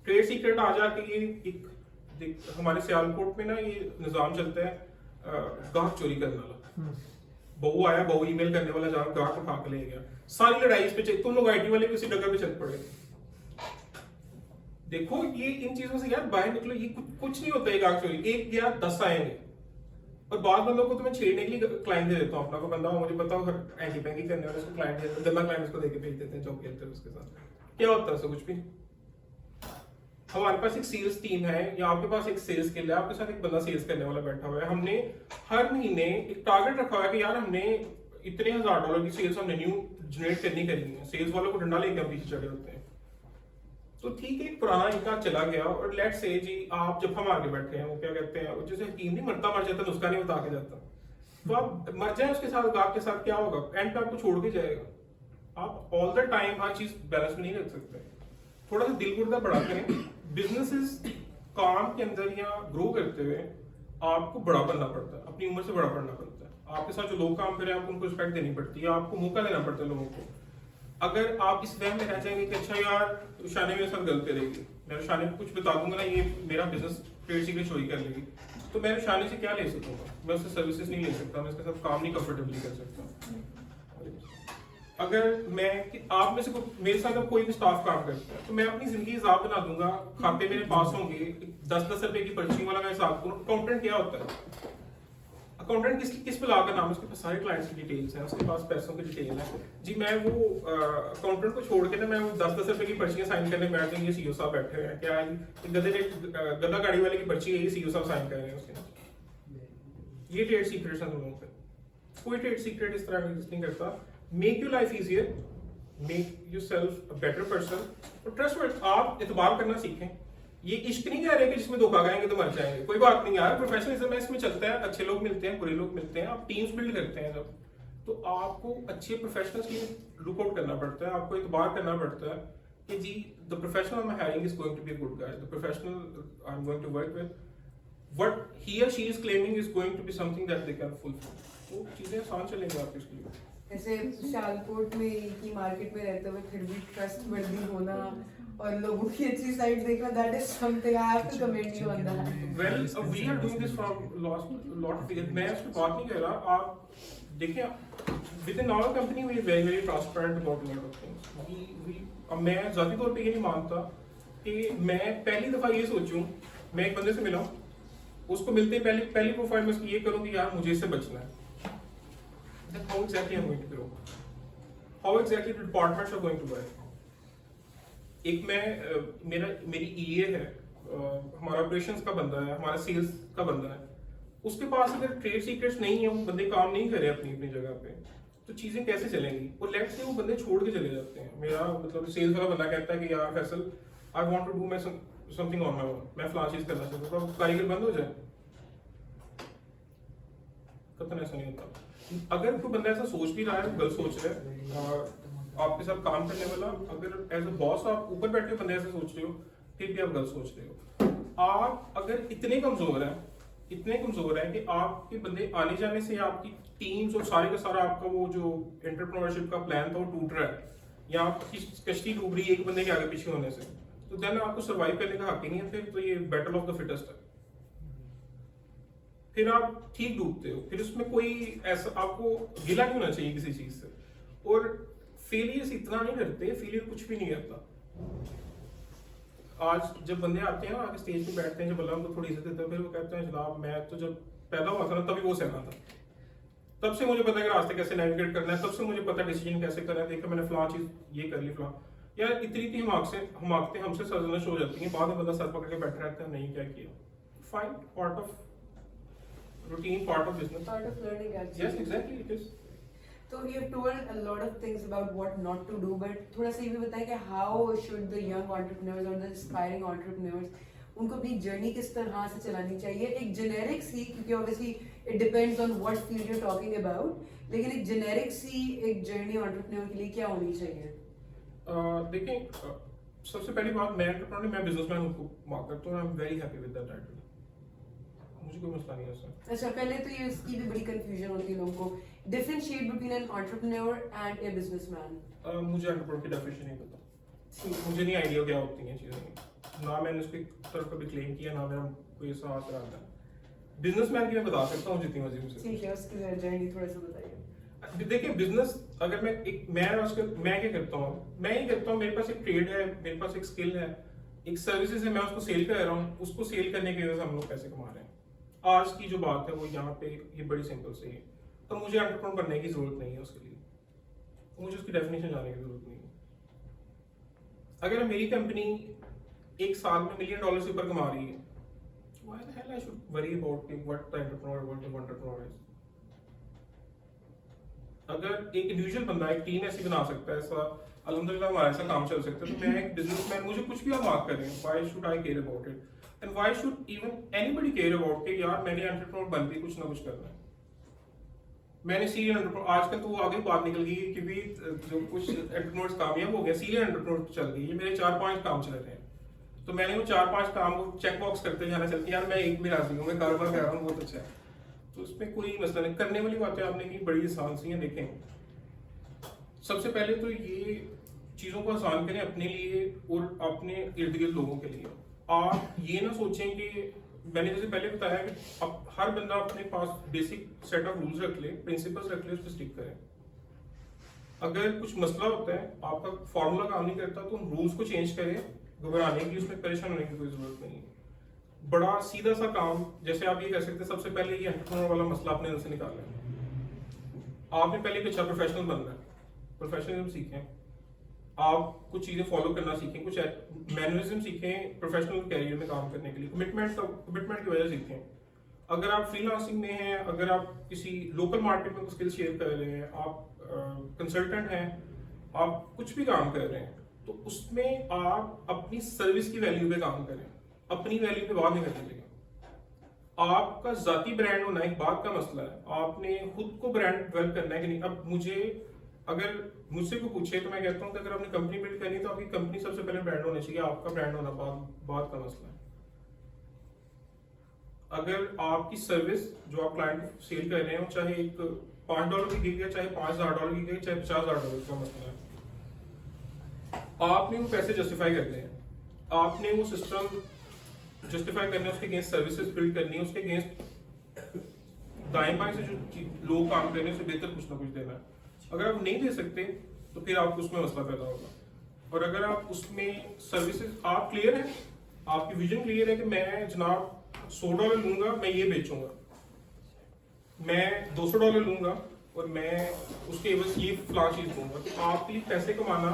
ट्रेड सीक्रेट आ जाके ये एक हमारे सियालकोट में ना ये निजाम चलता है गाहक चोरी करने वाला। बहू आया, बहू ईमेल करने वाला, जहाँ गाहक उठा के ले गया। सारी लड़ाई इस पे, तुम लोग आईटी वाले भी उसी डगर पे चल पड़े। देखो ये इन चीजों से यार बाहर निकलो, ये कुछ नहीं होता है गाहक चोरी। एक गया 10 आएंगे। और बाद बंदों को तो मैं छेड़ने के लिए क्लाइंट दे देता हूँ अपना, को बंदा मुझे बताओ एंटी बैंकिंग करने वाले, उसको क्लाइंट दे, गंदा क्लाइंट उसको देके भेज देते हैं, जॉब खेलते हैं उसके साथ। क्या होता है उससे? कुछ भी। हमारे पास एक सेल्स टीम है या आपके पास एक सेल्स स्किल है, आपके साथ एक बंदा सेल्स करने वाला बैठा हुआ है। हमने हर महीने एक टारगेट रखा हुआ है कि यार हमने इतने $1000 की सेल्स हमने न्यू जनरेट करनी है। सेल्स वालों को डंडा लेके हम पीछे चढ़े होते हैं। तो ठीक है, पुराना इनका चला गया और लेट से जी आप जब हम आगे बैठे हैं, वो क्या कहते हैं, जैसे टीम नहीं मरता मर जाता, नुस्खा नहीं बता के जाता, तो आप मर जाए उसके साथ, गाहक के साथ क्या होगा, एंड पे आपको छोड़ के जाएगा। आप ऑल द टाइम हर चीज बैलेंस में नहीं रख सकते। थोड़ा सा दिल गुर्दा बढ़ा करें। बिजनेसेस काम के अंदर या ग्रो करते हुए आपको बड़ा बनना पड़ता है, अपनी उम्र से बड़ा बनना पड़ता है। आपके साथ जो लोग काम करें आपको उनको रिस्पेक्ट देनी पड़ती है, आपको मौका देना पड़ता है लोगों को। अगर आप इस वहम में रह जाएंगे कि अच्छा यार शानी मेरे साथ गलत करेगी, मैं शानी को कुछ बता दूंगा ना, ये मेरा बिजनेस ट्रेड सीक्रेट चोरी कर लेगी, तो मैं शानी से क्या ले सकूंगा? मैं उससे सर्विसेज नहीं ले सकता, मैं उसके साथ काम नहीं कंफर्टेबली कर सकता। अगर मैं आप में से मेरे साथ अब कोई भी स्टाफ काम करता है तो मैं अपनी जिंदगी हिसाब बना दूंगा, खाते मेरे पास होंगे, 10-10 रुपए की पर्ची वाला मैं हिसाब करूँ। अकाउंटेंट क्या होता है? अकाउंटेंट किस पे लाकर नाम, उसके पास सारे क्लाइंट्स की डिटेल्स हैं, उसके पास पैसों की डिटेल है जी। मैं वो अकाउंटेंट को छोड़ के ना मैं वो 10-10 रुपए की पर्चियां साइन करने बैठ जाऊंगी, सीईओ साहब बैठे हुए हैं, क्या गधा गाड़ी वाले की पर्ची है, ये सीईओ साहब साइन कर रहे हैं उसके। ये ट्रेड सीक्रेट्स हैं लोगों पे। कोई ट्रेड सीक्रेट इस तरह एग्जिस्ट नहीं करता। Make your life easier, make yourself a better person, और ट्रस्ट आप इतबार करना सीखें। ये इश्क नहीं कह रहे कि जिसमें धोखा खाएंगे तो मर जाएंगे, कोई बात नहीं यार, प्रोफेशनलिज्म है, इसमें चलता है, अच्छे लोग मिलते हैं, बुरे लोग मिलते हैं, आप टीम्स बिल्ड करते हैं जब, तो आपको अच्छे प्रोफेशनल्स की लुक आउट करना पड़ता है, आपको इतबार करना पड़ता है कि जी the professional I am hiring is going to be a good guy, the professional I am going to work with, what he और she is claiming is going to be something that they can fulfil. तो चीजें आसान चलेंगी आपके लिए। जैसे सियालकोट में की मार्केट में रहते हुए फिर भी ट्रस्ट वर्दी होना और लोगों की अच्छी साइड देखना, that is something I have to comment you on that. Well we are doing this from lot of year. मैं इसकी बात नहीं कर रहा, आप देखिए with in our company we are very very transparent about lot of things. अब मैं जाती तौर पे ये नहीं मानता कि मैं पहली दफा ये सोचूं, मैं एक बंदे से मिला, उसको मिलते ही पहली प्रोफाइल में उसकी ये करूं कि यार मुझे इससे बचना है। Then how exactly I'm going to grow? How exactly the departments are going to work? एक मेरी EA है, हमारा ऑपरेशंस का बंदा है, हमारा सेल्स का बंदा है, उसके पास अगर ट्रेड सीक्रेट्स नहीं है, वो बंदे काम नहीं कर रहे अपनी जगह पे, तो चीजें कैसे चलेंगी? और लेट्स से वो बंदे छोड़ के चले जाते हैं। मेरा मतलब सेल्स वाला बंदा कहता है कि यार Faisal I want to do my something on my own, मैं फलां चीज करना चाहता हूं, तो कारीगर बंद हो जाए, कतन ऐसा नहीं होता। अगर कोई बंदा ऐसा सोच भी रहा है, गलत सोच रहा है, आपके साथ काम करने वाला, अगर एज अ बॉस आप ऊपर बैठे बंदे ऐसे सोच रहे हो, फिर भी आप गलत सोच रहे हो। आप अगर इतने कमजोर हैं कि आपके बंदे आने जाने से आपकी टीम्स और सारे का सारा आपका वो जो एंटरप्रेन्योरशिप का प्लान था वो टूट रहा है, या आपकी कश्ती डूब रही है एक बंदे के आगे पीछे होने से, तो देन आपको सर्वाइव करने का हक ही नहीं है। फिर तो ये बैटल ऑफ द फिटेस्ट है, फिर आप ठीक डूबते हो, फिर उसमें कोई ऐसा आपको गिला नहीं होना चाहिए किसी चीज से। और फेलियर्स इतना नहीं करते, फेलियर कुछ भी नहीं करता। आज जब बंदे आते हैं ना, आगे स्टेज पे बैठते हैं, जब अल्लाह उनको थोड़ी इज्जत देता है, फिर वो कहते हैं जनाब मैं तो जब पैदा हुआ था ना तभी वो सहना था, तब से मुझे पता है कि रास्ते कैसे नेविगेट करना है, तब से मुझे पता है डिसीजन कैसे करना है। देखा मैंने फलां चीज ये कर ली, फलां यार इतनी हमाकतें हमसे सर्जनश हो जाती हैं, बाद में बंदा सर पकड़ के बैठा रहता है, नहीं क्या किया। Fine, part of routine, part of business, Part of learning actually. Yes exactly it is. So you've told a lot of things about what not to do, but थोड़ा सा ये भी बताएं कि how should the young entrepreneurs or the aspiring entrepreneurs उनको अपनी journey किस तरह से चलानी चाहिए, एक जेनेरिक सी, क्योंकि obviously it depends on what field you are talking about, लेकिन एक जेनेरिक सी एक जर्नी एंटरप्रेन्योर के लिए क्या होनी चाहिए? देखिए सबसे पहली बात, मैं एंटरप्रेन्योर, मैं बिजनेसमैन हूँ, मार्क करता हूँ, I am very happy with that title, मुझे कोई मसला नहीं है उससे। अच्छा, पहले तो ये इसकी भी बड़ी कंफ्यूजन होती है लोगों को, differentiate between an entrepreneur and a businessman. मुझे एंटरप्रेन्योर की डेफिनेशन नहीं पता, मुझे नहीं आइडिया क्या होती हैं चीज़ें, ना मैंने उसकी तरफ कभी क्लेम किया, ना मेरा कोई ऐसा हाथ रहा है। बिजनेसमैन की मैं बता सकता हूँ जितनी मर्जी मुझसे। ठीक है, उसकी जर्नी थोड़ा सा बताइए। देखिए बिजनेस, अगर मैं क्या करता हूँ, मैं ये करता हूँ, मेरे पास एक ट्रेड है, मेरे पास एक स्किल है, एक सर्विसेज है, मैं उसको सेल कर रहा हूँ, उसको सेल करने की वजह से हम लोग पैसे कमा रहे हैं। आज की जो बात है वो यहाँ पे ये बड़ी सिंपल सी है, तो मुझे एंटरप्रेन्योर बनने की जरूरत नहीं है उसके लिए, मुझे उसकी डेफिनेशन जानने की जरूरत नहीं है। अगर मेरी कंपनी एक साल में $1 मिलियन से ऊपर कमा रही है, why the hell I should worry about what the entrepreneur is? अगर एक इंडिविजुअल बंदा एक टीम ऐसी बना सकता है, ऐसा अल्हम्दुलिल्लाह हमारा ऐसा काम चल सकता है, तो मैं एक बिजनेसमैन, मुझे कुछ भी आप मार्क कर रहे हैं, why should I care about it and why should even anybody care about कि यार मैंने एंटरप्रेन्योर बन के कुछ ना कुछ करना है। मैंने सीरियल एंटरप्रेन्योर, आजकल तो वो आगे बात निकल गई है कि भी जो कुछ एंटरप्रेन्योर्स कामयाब हो गए, सीरियल एंटरप्रेन्योर चल गई है, मेरे 4-5 काम चल रहे हैं, तो मैंने वो 4-5 काम को चेक बॉक्स करते जाना चलती, यार मैं एक में राजी हूँ, मैं कारोबार कर रहा हूँ, बहुत अच्छा है, तो उसमें कोई मसला नहीं। करने वाली बातें आपने की बड़ी आसान सी हैं। देखें, सबसे पहले तो ये चीज़ों को आसान करें अपने लिए और अपने इर्द गिर्द लोगों के लिए। आप ये ना सोचें कि मैंने जैसे पहले बताया कि अब हर बंदा अपने पास बेसिक सेट ऑफ रूल्स रख ले, प्रिंसिपल्स रख ले, उस पर स्टिक करें। अगर कुछ मसला होता है, आपका फॉर्मूला काम नहीं करता, तो उन रूल्स को चेंज करें, घबराने की, उसमें परेशान होने की कोई जरूरत नहीं है। बड़ा सीधा सा काम, जैसे आप ये कर सकते हैं, सबसे पहले ये एंटरप्रेन्योर वाला मसला अपने अंदर से निकालना है। आपने पहले एक अच्छा प्रोफेशनल बनना है, प्रोफेशनलिज्म सीखें, आप कुछ चीजें फॉलो करना सीखें, कुछ मैनरिज्म सीखें प्रोफेशनल कैरियर में काम करने के लिए, कमिटमेंट की वजह सीखें। अगर आप फ्रीलांसिंग में हैं, अगर आप किसी लोकल मार्केट में कुछ स्किल शेयर कर रहे हैं, आप कंसल्टेंट हैं, आप कुछ भी काम कर रहे हैं, तो उसमें आप अपनी सर्विस की वैल्यू पे काम करें, अपनी वैल्यू पे बात नहीं करने लगे। आपका जाती ब्रांड होना एक बात का मसला है, आपने खुद को ब्रांड डेवलप करना है कि नहीं। अब अगर मुझसे कोई पूछे तो मैं कहता हूँ कि अगर आपने कंपनी बिल्ड करनी है तो आपकी कंपनी सबसे पहले ब्रांड होनी चाहिए, आपका ब्रांड होना बात का मसला है। अगर आपकी सर्विस जो आप क्लाइंट को सेल कर रहे हैं, चाहे एक $5 की गिग है, चाहे $5000 की गिग, चाहे $50000 का मसला है, आपने वो पैसे जस्टिफाई करने हैं, आपने वो सिस्टम जस्टिफाई करना है, उसके अगेंस्ट सर्विसेज बिल्ड करनी है, उसके अगेंस्ट दाएं बाएं से जो लोग काम कर रहे हैं उससे बेहतर कुछ ना कुछ देना है। अगर आप नहीं दे सकते तो फिर आपको उसमें मसला पैदा होगा। और अगर आप उसमें सर्विसेज, आप क्लियर हैं, आपकी विजन क्लियर है कि मैं जनाब $100 लूंगा, मैं ये बेचूंगा, मैं $200 लूंगा और मैं उसके एवज ये फलां चीज दूंगा, तो आपके लिए पैसे कमाना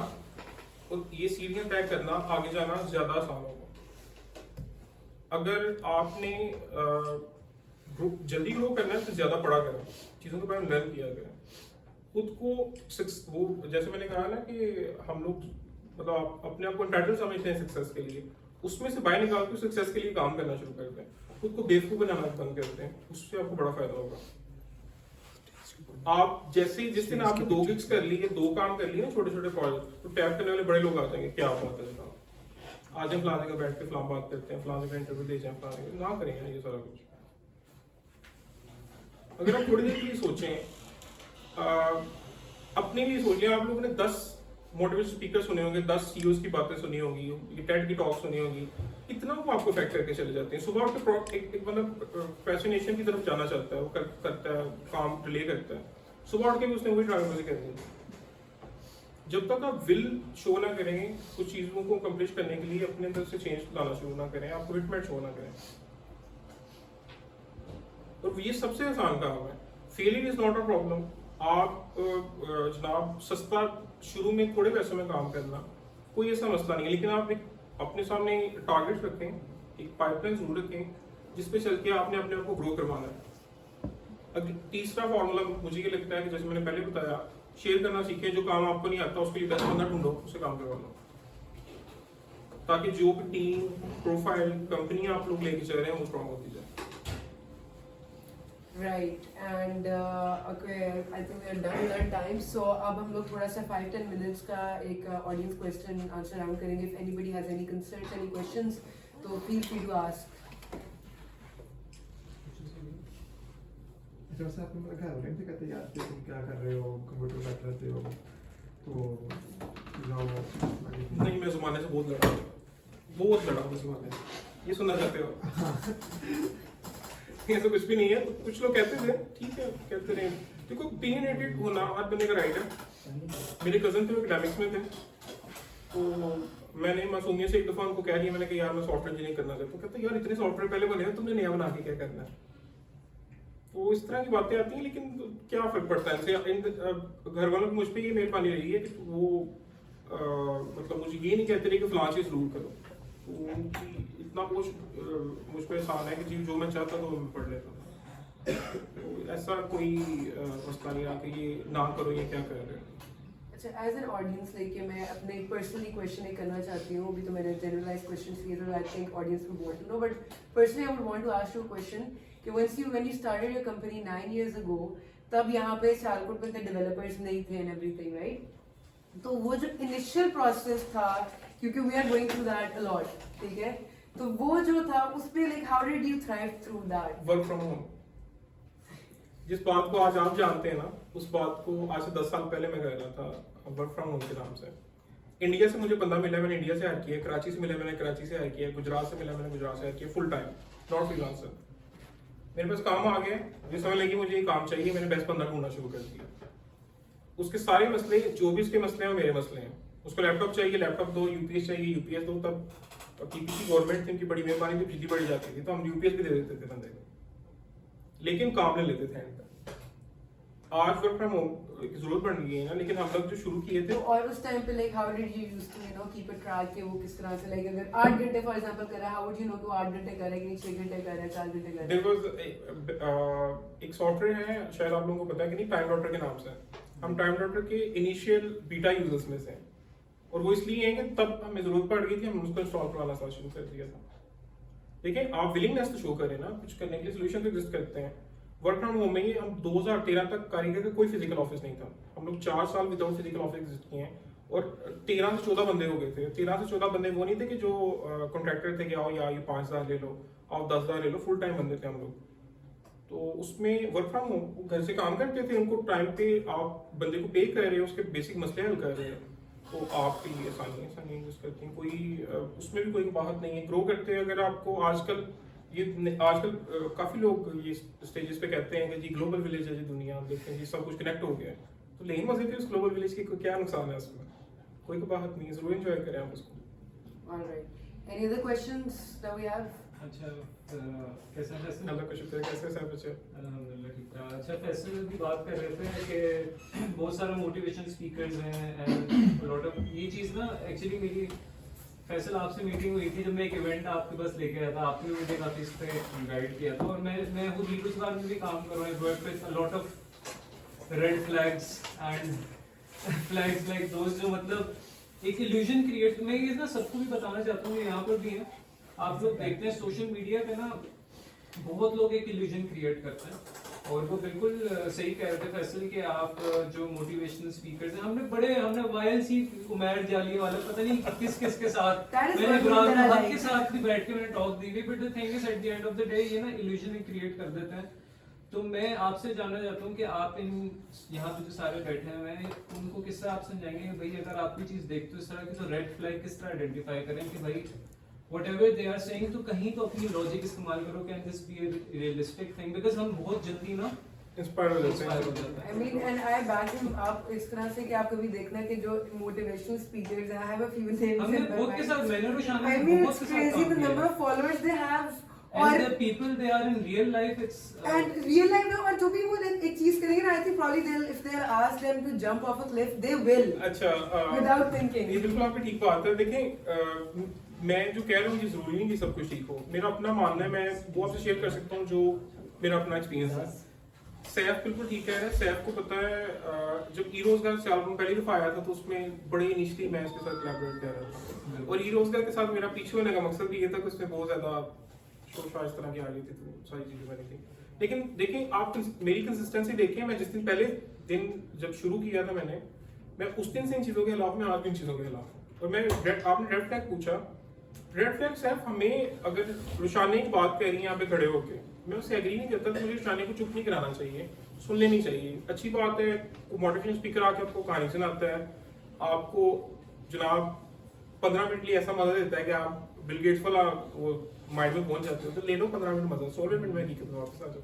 और ये सीढ़ियां तय करना, आगे जाना ज्यादा आसान होगा। अगर आपने जल्दी ग्रो करना है तो ज्यादा पढ़ा करें, चीजों के बारे में लर्न किया करें, खुद को वो जैसे मैंने कहा ना कि हम लोग मतलब अपने आप को एंटाइटल समझते हैं सक्सेस के लिए, उसमें से बाहर निकाल के सक्सेस के लिए काम करना शुरू करते हैं, खुद को बेवकूफ बनाना बंद करते हैं, उससे आपको बड़ा फायदा होगा। आप जैसे जिस दिन आपने 2 गिग्स कर ली है, 2 काम कर लिए छोटे छोटे प्रोजेक्ट, तो टैप करने वाले बड़े लोग आ जाएंगे, क्या बात है जनाब, आज हम फलां जगह बैठ के फलां बात करते हैं, फलां जगह इंटरव्यू दे जाए, फलां जगह ना करेंगे ये सारा कुछ। अगर आप थोड़ी देर के लिए सोचें, अपने लिए सोचिए, आप लोगों ने 10 मोटिवेशनल स्पीकर सुने होंगे, 10 CEOs की बातें सुनी होगी, टेड की टॉक सुनी होगी, इतना वो आपको इफेक्ट करके चले जाते हैं। सुबह उठ के एक बंदा फैसिनेशन की तरफ जाना चाहता है, वो करता है, काम डिले करता है, सुबह उठ के भी उसने वही ड्राइवर करनी है। जब तक आप विल शो ना करेंगे कुछ चीज़ों को अकम्प्लिश करने के लिए, अपने अंदर से चेंज लाना शुरू ना करें, आप कमिटमेंट शो ना करें, और ये सबसे आसान काम है। Failure is not a problem. आप जनाब सस्ता शुरू में थोड़े पैसों में काम करना कोई ऐसा मसला नहीं है, लेकिन आप एक अपने सामने टारगेट रखें, एक पाइपलाइन जरूर रखें जिस पे चल के आपने अपने आप को ग्रो करवाना है। तीसरा फॉर्मूला मुझे ये लगता है कि जैसे मैंने पहले बताया, शेयर करना सीखें। जो काम आपको नहीं आता उसके लिए 10 बंदा ढूंढो, उससे काम करवा लो, ताकि जो टीम प्रोफाइल कंपनी आप लोग लेके चल रहे हैं वो स्ट्रॉन्ग होती जाए। Right, and okay, I think we are done with our time. So अब हम लोग थोड़ा सा 5-10 minutes का एक audience question answer round करेंगे. If anybody has any concerns, any questions, तो feel free to ask. जैसे आप लोग घर वाले से कहते यार कि तुम क्या कर रहे हो, कंप्यूटर बैठ रहते हो, तो नहीं, मैं ज़माने से बहुत लड़ा हूँ ज़माने से। ये सुनना चाहते हो? ये तो कुछ भी नहीं है। तो कुछ लोग कहते थे, ठीक है कहते रहे। देखो, ओपिनियनेटेड होना हर बंदे का राइट है। मेरे कजन थे, वो एकेडमिक्स में थे, तो मैंने मासूमियत से एक दफ़ा उनको कह दिया, मैंने कहा यार मैं सॉफ्टवेयर इंजीनियरिंग करना चाहता हूँ। कहते यार इतने सॉफ्टवेयर पहले बने हैं, तुमने नया बना के क्या करना है? तो इस तरह की बातें आती हैं, लेकिन क्या फर्क पड़ता है? घर वालों की मुझ पर ये मेहरबानी रही है कि वो मतलब मुझे ये नहीं कहते रहे कि फलां चीज़ जरूर करो। तो उनकी इतना बोझ मुझ पर एहसान है कि जी जो मैं चाहता था वो मैं पढ़ लेता था। तो ऐसा कोई मसला नहीं रहा कि ये ना करो, ये क्या कर रहे हो। अच्छा, एज एन ऑडियंस लेके मैं अपने पर्सनली क्वेश्चन एक करना चाहती हूँ। अभी तो मैंने जनरलाइज क्वेश्चन किए थे, I think audience would want to know, but personally I would want to ask you a question कि when you started your company 9 years ago, तब यहाँ पे सियालकोट में इतने डेवलपर्स नहीं थे एंड एवरीथिंग, राइट? तो वो जो इनिशियल प्रोसेस था, क्योंकि we are going through that a lot, ठीक है, तो वो जो था उस पे like how did you thrive through that? Work from home, जिस बात को आज आप जानते हैं ना, उस बात को आज से 10 साल पहले मैं कह रहा था वर्क फ्रॉम होम के नाम से। इंडिया से मुझे बंदा मिला, मैंने इंडिया से हायर किया। कराची से मिला, मैंने कराची से हायर किया। गुजरात से मिला, मैंने गुजरात से हायर किया। Full time, not freelancer. मेरे पास काम आ गया, जिस समय लगी मुझे ये काम चाहिए, मैंने बेस्ट बंदा ढूंढना शुरू कर दिया। उसके सारे मसले, जो भी उसके मसले हैं वो मेरे मसले हैं। उसको लैपटॉप चाहिए, लैपटॉप दो। यूपीएस चाहिए, यूपीएस दो। तब पीपीसी गवर्नमेंट थी, उनकी बड़ी मेहरबानी थी, बिजली बढ़ी जाती थी, तो हम यूपीएस भी दे देते थे बंदे को, लेकिन काम नहीं लेते थे एंड तक। आज वर्क फ्रॉम होम की जरूरत बन गई है ना, लेकिन हम लोग जो शुरू किए थे। और उस टाइम पे like how did you used to you know keep a track कि वो किस तरह से, लाइक अगर 8 घंटे फॉर एग्जांपल कर रहा है, हाउ वुड यू नो कि 8 घंटे कर रहा है कि नहीं 6 घंटे कर रहा है, 4 घंटे कर रहा है? देयर वाज एक सॉफ्टवेयर है, शायद आप लोगों को पता है कि नहीं, टाइम डॉक्टर के नाम से। हम टाइम डॉक्टर के इनिशियल बीटा यूजर्स में से हैं, और वो इसलिए है कि तब हमें जरूरत पड़ गई थी, हमने उसको इंस्टॉल करवाना शुरू कर दिया था। देखिए, आप विलिंगनेस तो शो करें ना, कुछ करने के लिए सॉल्यूशन तो एग्जिस्ट करते हैं। वर्क फ्रॉम होम में हम 2013 तक कारीगर का कोई फिजिकल ऑफिस नहीं था। हम लोग 4 साल विदाउट फिजिकल ऑफिस एग्जिस्ट किए हैं, और 13 से 14 बंदे हो गए थे। 13 से 14 बंदे वो नहीं थे कि जो कॉन्ट्रैक्टर थे कि आओ यार ये 5,000 ले लो, आओ 10,000 ले लो। फुल टाइम बंदे थे हम लोग। तो उसमें वर्क फ्रॉम होम घर से काम करते थे, उनको टाइम पे आप बंदे को पे कर रहे हो, उसके बेसिक मसले हल कर रहे हैं, तो आपके लिए आसानी यूज करती हैं। कोई उसमें भी कोई बात नहीं है। ग्रो करते हैं। अगर आपको आजकल काफी लोग ये स्टेजेस पे कहते हैं कि जी ग्लोबल विलेज है जी दुनिया, हम देखते हैं जी सब कुछ कनेक्ट हो गया है, तो लेकिन मजे थे उस ग्लोबल विलेज के, क्या नुकसान है उसमें? कोई बात नहीं है, जरूर एंजॉय करें आप उसको। Alright, any other questions that we have? अच्छा, कैसा फैसल? अल्लाह का शुक्र है। कैसे सब बच्चे? अल्हम्दुलिल्लाह ठीक है। अच्छा, फैसल की बात कर रहे थे कि बहुत सारे मोटिवेशन स्पीकर्स हैं एंड लॉट ऑफ ये चीज़ ना, एक्चुअली मेरी फैसल आपसे मीटिंग हुई थी जब मैं एक इवेंट आपके पास लेके आया था। आपने मुझे काफ़ी इस पर गाइड किया था, और मैं खुद लीडर्स बार में भी काम कर रहा हूँ। Work with a lot of red flags and flags like दोस्त, जो मतलब एक इल्यूजन क्रिएट। मैं ये ना सबको भी बताना चाहता हूँ, यहाँ पर भी है, आप लोग देखते हैं सोशल मीडिया पे ना बहुत लोग एक इल्यूजन क्रिएट करते हैं, और वो बिल्कुल सही कह रहे थे फैसल कि आप जो मोटिवेशनल स्पीकर्स हैं, हमने वायलसी उमैर जाली वाला पता नहीं किस के साथ, मैंने बुराद के साथ भी बैठ के मैंने टॉक दी हुई, but the thing is eight the end of the day ये ना इल्यूजन क्रिएट कर देते हैं। तो मैं आपसे जानना चाहता हूँ कि आप इन यहाँ पे जो सारे बैठे हुए हैं उनको किस तरह आप समझाएंगे कि भाई अगर आप कोई चीज़ देखते हो इस तरह की, तो रेड फ्लैग किस तरह आइडेंटिफाई करें कि भाई whatever they are saying, तो कहीं तो अपनी लॉजिक इस्तेमाल करो, can this be a realistic thing, because हम बहुत जल्दी ना इंस्पायर हो जाते हैं। I mean, and I back him up इस तरह से कि आप कभी देखना कि जो motivational speakers हैं, I have a few names हमने in my बहुत के mind. साथ मैंने I रोशाना mean, बहुत it's के साथ crazy काम the किया number है। of followers they have And the people they are in real life, it's and real life में और जो भी वो एक चीज करेंगे ना, I think probably they if they are asked them to jump off a cliff they will अच्छा विदाउट थिंकिंग। ये बिल्कुल आपकी ठीक बात है। देखें मैं जो कह रहा हूँ ये जरूरी नहीं कि सब कुछ ठीक हो। मेरा अपना मानना है, मैं वो आपसे शेयर कर सकता हूँ जो मेरा अपना एक्सपीरियंस है। सैफ बिल्कुल ठीक कह रहा है। सैफ को पता है जब ई-रोजगार से एल्बम पहली दफा आया था तो उसमें बड़े इनिशियली मैं इसके साथ कोलैबोरेट कर रहा था, और ई-रोजगार के साथ मेरा पीछे होने का मकसद भी ये था कि उसमें बहुत ज्यादा शोर इस तरह की आ रही थी, तो सारी चीजें बनी थी। लेकिन देखें आप मेरी कंसिस्टेंसी देखें, मैं जिस दिन पहले दिन जब शुरू किया था मैं उस दिन से इन चीजों के खिलाफ, मैं आज भी इन चीजों के खिलाफ। और मैं आपने रेड फ्लैग पूछा, रेड फ्लैग सैफ हमें अगर रुशाने की बात कह रही है यहाँ पे खड़े होके, मैं उससे एग्री नहीं करता कि मुझे रुशाने को चुप नहीं कराना चाहिए, सुन लेनी चाहिए। अच्छी बात है मोटिवेशन स्पीकर आके आपको कहानी सुनाता है, आपको जनाब 15 मिनट लिए ऐसा मजा देता है कि आप बिल गेट्स वाला वो माइंड में पहुंच जाते हो, तो ले लो 15 मिनट मजा, 16 मिनट में हकीकत वापस आ जाओ।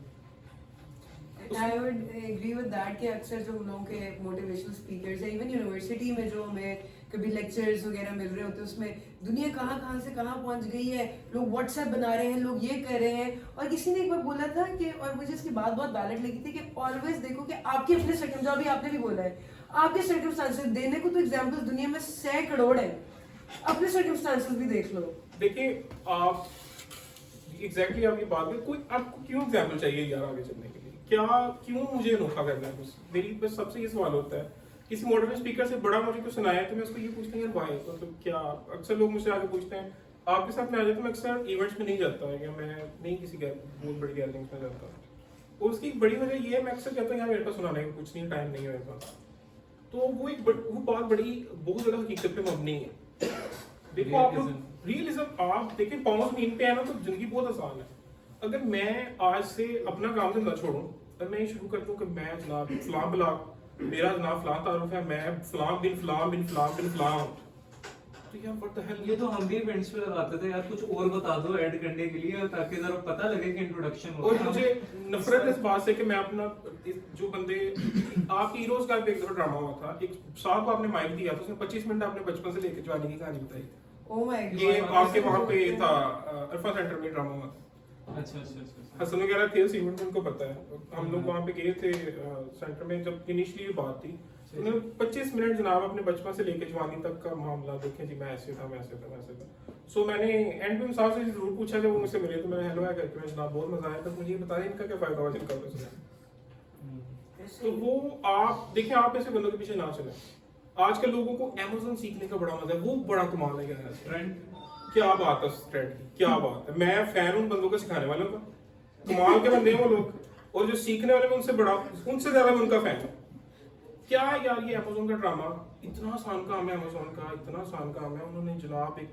I would agree with that कि अक्सर जो हम लोगों के मोटिवेशनल स्पीकर्स है, इवन यूनिवर्सिटी में जो हमें कभी लेक्चर्स वगैरह मिल रहे होते हैं, उसमें दुनिया कहाँ से कहाँ पहुंच गई है, लोग व्हाट्सएप बना रहे हैं, लोग ये कर रहे हैं। और किसी ने एक बार बोला था कि, और मुझे इसकी बात बहुत वैलिड लगी थी, कि ऑलवेज देखो कि आपके अपने सर्कम, जो अभी आपने भी बोला है, आपके सर्कमस्टांसेस देने को तो एग्जाम्पल्स दुनिया में 100 करोड़ है, अपने सर्कमस्टांसेस भी देख लो। देखिए आप एग्जैक्टली आपकी बात है, कोई आपको क्यों एग्जाम्पल चाहिए यार आगे चलने के लिए, क्या क्यों मुझे अनोखा करना है कुछ? मेरी बस सबसे ये सवाल होता है, किसी मोटिवेशन स्पीकर से बड़ा मुझे कुछ सुनाया तो मैं उसको ये पूछता हूँ यार भाई मतलब क्या, अक्सर लोग मुझसे आगे पूछते हैं आपके साथ में आ जाए, तो मैं अक्सर इवेंट्स में नहीं जाता या मैं नहीं किसी बहुत बड़ी गैदरिंग्स में जाता। और उसकी एक बड़ी वजह ये है, मैं अक्सर कहता हूँ यार मेरे पास सुनाने का कुछ नहीं, टाइम नहीं है मेरे पास। तो वो बात बड़ी बहुत ज्यादा हकीकत पे मबनी है। देखो आप लोग रियलिज्म, आप देखिए पाँव जमीन पे है ना तो जिंदगी बहुत आसान है। अगर मैं आज से अपना काम धंधा छोड़ूं और मैं ये शुरू कर दूं कि मैं जनाब फलां ब्लॉग, मेरा जनाब फलां तारुफ है, मैं फलां बिन फलां बिन फलां बिन फलां, तो यार व्हाट द हेल। ये तो हम भी इवेंट्स पे लगाते थे यार, कुछ और बता दो ऐड करने के लिए ताकि जरा पता लगे कि इंट्रोडक्शन हो। और मुझे नफरत है इस बात से कि मैं अपना जो बंदे आपकी हीरोज का एक दफा ड्रामा हुआ था, एक साहब को आपने माइक दिया था, उसने 25 मिनट अपने बचपन से लेकर जवानी की कहानी बताई। ओह माय गॉड, ये आपके वहां पे था अल्फा सेंटर में ड्रामा हुआ था। अच्छा। हसन वगैरह थे उस इवेंट में, उनको पता है। हम लोग वहाँ पे गए थे सेंटर में, जब इनिशियली ये बात थी, उन्होंने 25 मिनट जनाब अपने बचपन से लेकर जवानी तक का मामला देखें जी, मैं ऐसे था। सो मैंने एंड में साहब से जरूर पूछा जब वो मुझसे मिले, तो मैंने हेलो है करके, मैं जनाब बहुत मजा आया, बस मुझे ये बताएं इनका क्या फायदा हुआ जिनका आपने सुना। तो वो आप देखें, आप ऐसे बंदों के पीछे ना चले। आजकल लोगों को अमेज़न सीखने का बड़ा मजा है, वो बड़ा कमाल है यार ट्रेंड। क्या बात है उस ट्रेंड की, क्या बात है। मैं फैन हूं बंदों को सिखाने वालों का, कमाल के बंदे हैं वो लोग, और जो सीखने वाले उनसे ज्यादा मैं उनका फैन हूं। क्या यार ये अमेज़न का ड्रामा, इतना आसान काम है अमेज़न का, इतना आसान काम है, उन्होंने जनाब एक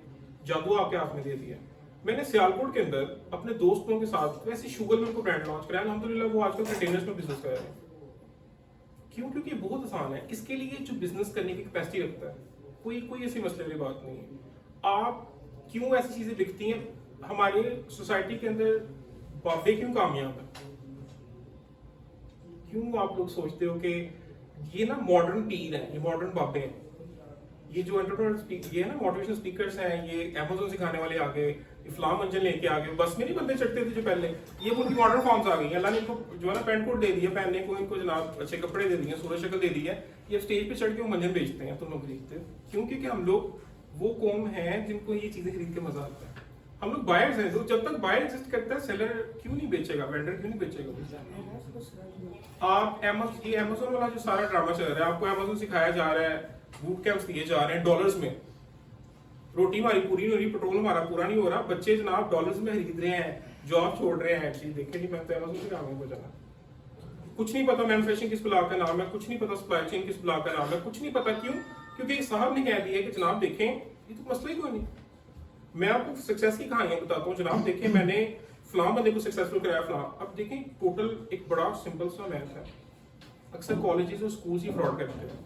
जादू आपके हाथ में दे दिया। मैंने सियालकोट के अंदर अपने दोस्तों के साथ वैसे शुगर में उनको ब्रांड लॉन्च कराया, अल्हम्दुलिल्लाह वो आजकल कंटेनर्स में बिजनेस कर रहे हैं। क्यों? क्योंकि ये बहुत आसान है। इसके लिए जो बिजनेस करने की कैपेसिटी रखता है, कोई ऐसी मसले वाली बात नहीं है। आप क्यों ऐसी चीजें दिखती हैं? हमारे सोसाइटी के अंदर बाबे क्यों कामयाब है? क्यों आप लोग सोचते हो कि ये ना मॉडर्न पीर है, ये मॉडर्न बाबे हैं, ये जो एंटरप्रेन्योर ये है ना मोटिवेशनल स्पीकर्स हैं, ये अमेज़न सिखाने वाले आ गए, इफ्लाम मंजन लेके आ गए, बस में नहीं बंदे चढ़ते थे जो पहले, ये उनकी मॉडर्न फॉर्म्स आ गई। अल्लाह ने इनको जो है ना पैंट कोट दे दिया पहनने को, इनको जनाब अच्छे कपड़े दे दिए, सूरज शक्ल दे दी है, ये स्टेज पे चढ़ के वो मंजन बेचते हैं, तुम लोग खरीदते हो। क्यों? क्योंकि हम लोग वो कौम है जिनको ये चीजें खरीद के मजा आता है। हम लोग बायर्स हैं, तो जब तक बायर एग्जिस्ट करता है सेलर क्यों नहीं बेचेगा, वेंडर क्यों नहीं बेचेगा? आप अमेज़न वाला जो सारा ड्रामा चल रहा है, आपको अमेज़न सिखाया जा रहा है, बूट कैंप्स दिए जा रहे हैं डॉलर्स में, रोटी हमारी पूरी नहीं हो रही, पेट्रोल हमारा पूरा नहीं हो रहा, बच्चे जनाब डॉलर्स में खरीद रहे हैं, जॉब छोड़ रहे हैं। चीज देखें जी, मैं तो अमेज़न से काम को जाना, कुछ नहीं पता मैन्युफैक्चरिंग किस ब्लॉक का नाम है, कुछ नहीं पता सप्लाई चेन किस ब्लॉक का नाम है, कुछ नहीं पता। क्यों? क्योंकि साहब ने कह दिया कि जनाब देखें ये तो मसला ही कोई नहीं। मैं आपको सक्सेस की कहानियां बताता हूँ, जनाब देखें मैंने फलां बंदे को सक्सेसफुल कराया फलां। अब देखें टोटल एक बड़ा सिंपल सा मैथ है, अक्सर कॉलेजेस और स्कूल्स ही फ्रॉड करते हैं।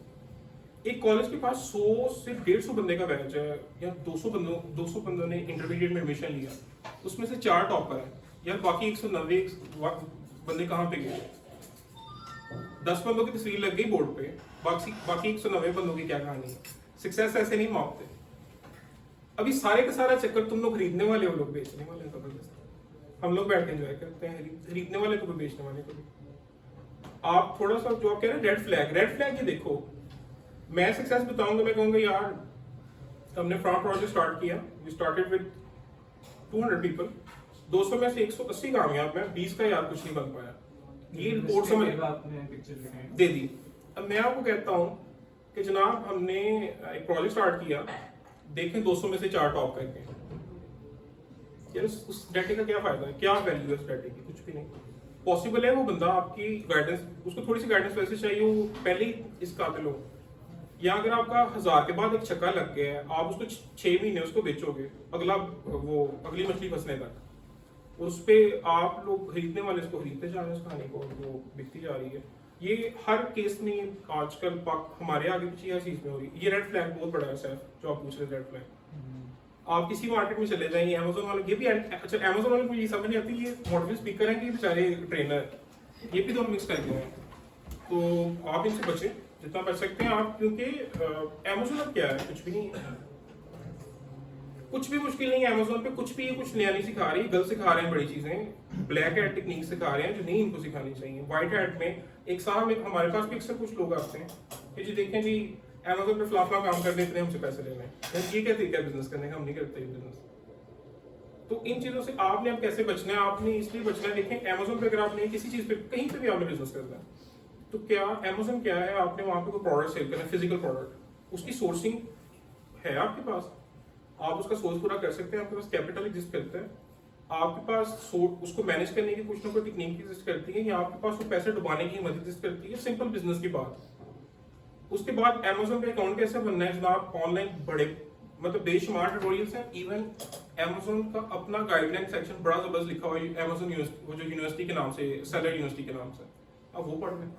एक कॉलेज के पास 100 से 150 बंदे का बैच है, या 200 बंदों ने इंटरमीडिएट में एडमिशन लिया, उसमें से 4 टॉपर है यार, बाकी 190 बंदे कहाँ पे गए? 10 बंदों की तस्वीर लग गई बोर्ड पे, बाकी 190 बंदों की क्या कहानी है? सक्सेस ऐसे नहीं मापते। अभी सारे का सारा चक्कर तुम लोग खरीदने वाले हो, लोग बेचने वाले हैं जबरदस्त। हम लोग बैठ के एंजॉय करते हैं, खरीदने वाले को भी बेचने वाले को भी। आप थोड़ा सा जो आप कह रहे हैं रेड फ्लैग ये देखो, मैं सक्सेस बताऊंगा, मैं कहूंगा यार हमने फ्रॉम प्रोजेक्ट स्टार्ट किया, वी स्टार्टेड विद 200 पीपल, 200 में से 180 कामयाब है, 20 का यार कुछ नहीं बन पाया। ये रिपोर्ट समझ आपने पिक्चर दिखाई दे दी। अब मैं आपको कहता हूँ कि जनाब हमने एक प्रोजेक्ट स्टार्ट किया, देखें 200 में से 4 टॉप करके, यार उस डाटा का क्या फायदा है, क्या वैल्यू है उस डाटा की? कुछ भी नहीं। पॉसिबल है वो बंदा आपकी गाइडेंस, उसको थोड़ी सी गाइडेंस वैसे चाहिए, वो पहले ही इस काबिल हो। या अगर आपका 1000 के बाद एक छक्का लग गया है, आप उसको 6 महीने उसको बेचोगे अगली मछली फंसने तक, उस पे आप लोग खरीदने वाले उसको खरीदते जा रहे हैं, उस कहानी को वो बिकती जा रही है। ये हर केस में आजकल हमारे आगे पीछे हर चीज में हो रही है। ये रेड फ्लैग बहुत बड़ा है सर, जो आप पूछ रहे रेड फ्लैग। आप किसी मार्केट में चले जाएंगे, अमेजोन वाले, ये भी अच्छा अमेजोन वाले को ये समझ नहीं आती, ये मोटिवेशनल स्पीकर हैं कि बेचारे ट्रेनर, ये भी दोनों मिक्स करके हैं। तो आप इनसे बचें जितना बच सकते हैं आप, क्योंकि अमेजोन अब क्या है, कुछ भी नहीं है, कुछ भी मुश्किल नहीं है अमेजोन पे, कुछ भी कुछ नया नहीं सिखा रही, गलत सिखा रहे हैं बड़ी चीजें, ब्लैक हैट टेक्निक सिखा रहे हैं जो नहीं इनको सिखानी चाहिए। व्हाइट हैट में एक साहब हमारे पास भी अक्सर कुछ लोग आते हैं कि जी देखें जी अमेजोन पे फलाफला काम करने इतने हमसे पैसे ले रहे हैं, ये क्या तरीका है बिजनेस करने का, हम नहीं करते ये बिजनेस। तो इन चीजों से आपने अब कैसे बचना है, आपने इसलिए बचना है, देखें अमेजोन पे अगर आपने किसी चीज पे कहीं पे भी आपने बिजनेस करना है, तो क्या अमेजोन क्या है, आपने वहां पे कोई प्रोडक्ट सेल करना है, फिजिकल प्रोडक्ट, उसकी सोर्सिंग है आपके पास, आप उसका सोर्स पूरा कर सकते हैं, आपके पास कैपिटल एग्जिस्ट करता है, आपके पास उसको मैनेज करने की कुछ ना कोई टेक्निक एग्जिस्ट करती है, या आपके पास वो पैसे डुबाने की हिम्मत एग्जिस्ट करती है, सिंपल बिजनेस की बात। उसके बाद अमेजोन पे अकाउंट कैसे बनना है जनाब, ऑनलाइन बड़े मतलब बेशुमार ट्यूटोरियल्स हैं, इवन अमेजोन का अपना गाइडलाइन सेक्शन बड़ा जबरदस्त लिखा हुआ है अमेजोन वो जो यूनिवर्सिटी के नाम से, सेलर यूनिवर्सिटी के नाम से, अब वो पढ़ लें।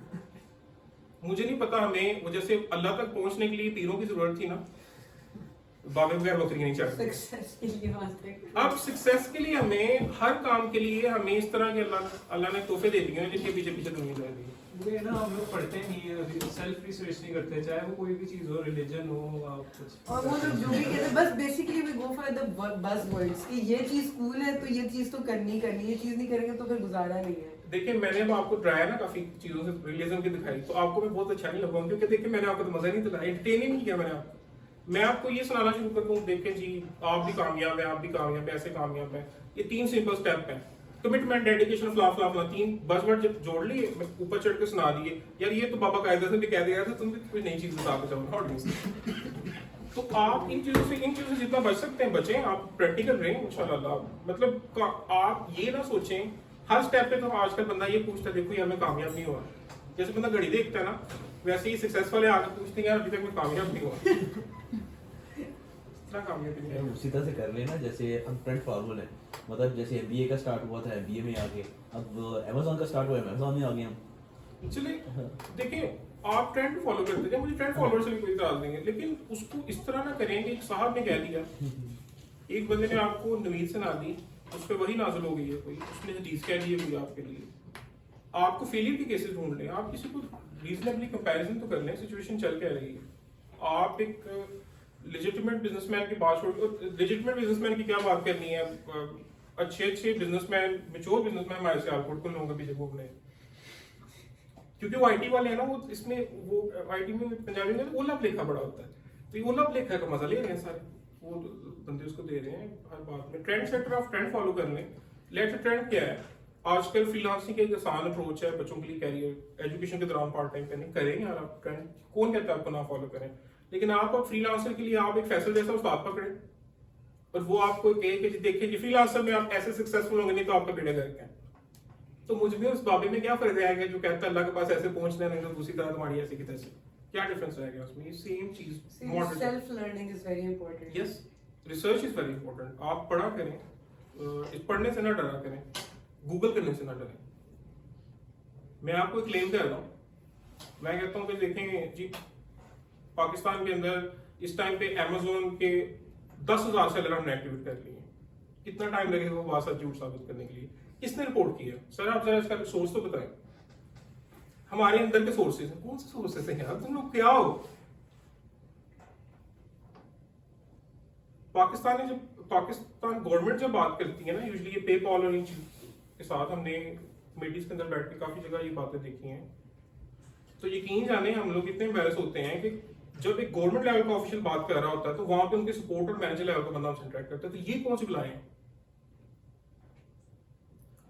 मुझे नहीं पता, हमें वो जैसे अल्लाह तक पहुंचने के लिए पीरों की जरूरत थी ना, बाबे बगैर बकरी नहीं चढ़ती। अब सक्सेस के लिए हमें हर काम के लिए हमें इस तरह के अल्लाह ने तोहफे दे दिए हैं जिनके पीछे पीछे दुनिया जा रही है। ये ना हम लोग पढ़ते नहीं है, सेल्फ रिसर्च नहीं करते, चाहे वो कोई भी चीज हो, रिलीजन हो, आप कुछ और वो लोग जो भी कहते हैं, बस basically we go for the buzzwords कि ये चीज कूल है तो ये चीज तो करनी करनी, ये चीज नहीं करेंगे तो फिर गुजारा नहीं है। देखिए मैंने अब आपको ड्राया ना काफी चीजों से रिलीजन की दिखाई, तो आपको मैं बहुत अच्छा नहीं लगा, क्योंकि देखिए मैंने आपको तो मजा नहीं दिलाया, एंटरटेन ही नहीं किया मैंने आपको। मैं आपको ये सुनाना शुरू कर दूं, देखें जी आप भी कामयाब है, आप भी कामयाब है, ऐसे कामयाब है, ये 3 सिंपल स्टेप हैं, कमिटमेंट, डेडिकेशन, फला 3 बज़वर्ड जब जोड़ लिए, ऊपर चढ़ के सुना दिए, यार ये तो बाबा कायदे से भी कह दिया था, तुम भी कोई नई चीज बता के जाओ ऑडियंस। तो आप इन चीजों से जितना बच सकते हैं बचें, आप प्रैक्टिकल रहें इंशाल्लाह। मतलब आप ये ना सोचें हर स्टेप पे, तो आजकल बंदा ये पूछता है देखो ये हमें कामयाब नहीं हुआ, जैसे बंदा घड़ी देखता है ना, वैसे ही सक्सेस वाले आगे पूछते हैं यार अभी तक मैं कामयाब नहीं हुआ। कामयाबी नहीं है। उसी तरह से कर लेना जैसे हम ट्रेंड फॉर्मूल है, मतलब जैसे एमबीए का स्टार्ट हुआ था, एमबीए में आ गए, अब अमेज़न का स्टार्ट हुआ है, अमेज़न में आ गए हम। चलिए देखिए आप ट्रेंड फॉलो करते हैं, मुझे ट्रेंड फॉलोअर से भी कोई इतराज नहीं है, लेकिन उसको इस तरह ना करें कि एक साहब ने कह दिया, एक बंदे ने आपको नवीद सुना दी, उस पर वही नाजिल हो गई है, कोई उसने हदीस कह दी है कोई आपके लिए, आपको फेलियर के केसेस ढूंढ लें, आप किसी को रीजनेबली कंपैरिजन तो कर लें, सिचुएशन चल क्या रही है। आप एक लेजिटिमेट बिजनेसमैन की बात छोड़, लेजिटिमेट बिजनेसमैन की क्या बात करनी है, अच्छे बिजनेसमैन, मैच्योर बिजनेसमैन हमारे सियालकोट को लोगों के पीछे घूमने, क्योंकि वो आईटी वाले हैं ना, वो इसमें वो आईटी में पंजाबी में ओला लेखा बड़ा होता है, तो ये ओला लेखा का मजा ले रहे हैं सारे, वो बंदे उसको दे रहे हैं हर बात में। Trend sector of trend follow कर लें। लेट्स ट्रेंड क्या है, आजकल फ्रीलांसिंग एक आसान अप्रोच है बच्चों के लिए, कैरियर एजुकेशन के दौरान पार्ट टाइम करने करें यार आप ट्रेंड, कौन कहता है आपको ना फॉलो करें, लेकिन आप अब फ्रीलांसर के लिए आप एक फैसल जैसा उस्ताद पकड़े और वो आपको कहे कि देखिए जी फ्रीलांसर में आप ऐसे सक्सेसफुल होंगे, नहीं तो आपका बेड़ा गर्क है। तो मुझ में उस बाबे में क्या फर्क रहेगा जो कहता है अल्लाह के पास ऐसे पहुंचना नहीं तो दूसरी तरह तुम्हारी ऐसी की तैसी, क्या डिफरेंस रहेगा उसमें? ये सेम चीज, self learning is very important. Yes, research is very important. आप पढ़ा करें, इस पढ़ने से ना डरा करें, गूगल करने से ना डरें। मैं आपको एक क्लेम कर रहा हूँ, मैं कहता हूँ कि देखेंगे जी पाकिस्तान के अंदर इस टाइम पे अमेज़न के 10,000 सेलर हमने एक्टिवेट कर लिए, कितना टाइम लगेगा वो बात झूठ साबित करने के लिए? किसने रिपोर्ट किया? सर आप जरा इसका सोर्स तो बताएं। हमारे अंदर के सोर्सेज हैं, कौन से सोर्सेज हैं यार, तुम लोग क्या हो? पाकिस्तान गवर्नमेंट जब बात करती है ना, यूजुअली ये पेपॉल और इन चीज के साथ हमने मीटिंग्स के अंदर बैठ के काफी जगह ये बातें देखी हैं, तो यकीन जाने हम लोग इतने एम्बैरस होते हैं कि जब एक गवर्नमेंट लेवल का ऑफिशियल बात कर रहा होता है तो वहां पे उनके सपोर्ट और मैनेजर लेवल का बंदा हमसे इंटरेक्ट करता है, तो ये कौन सी बुलाएं हैं?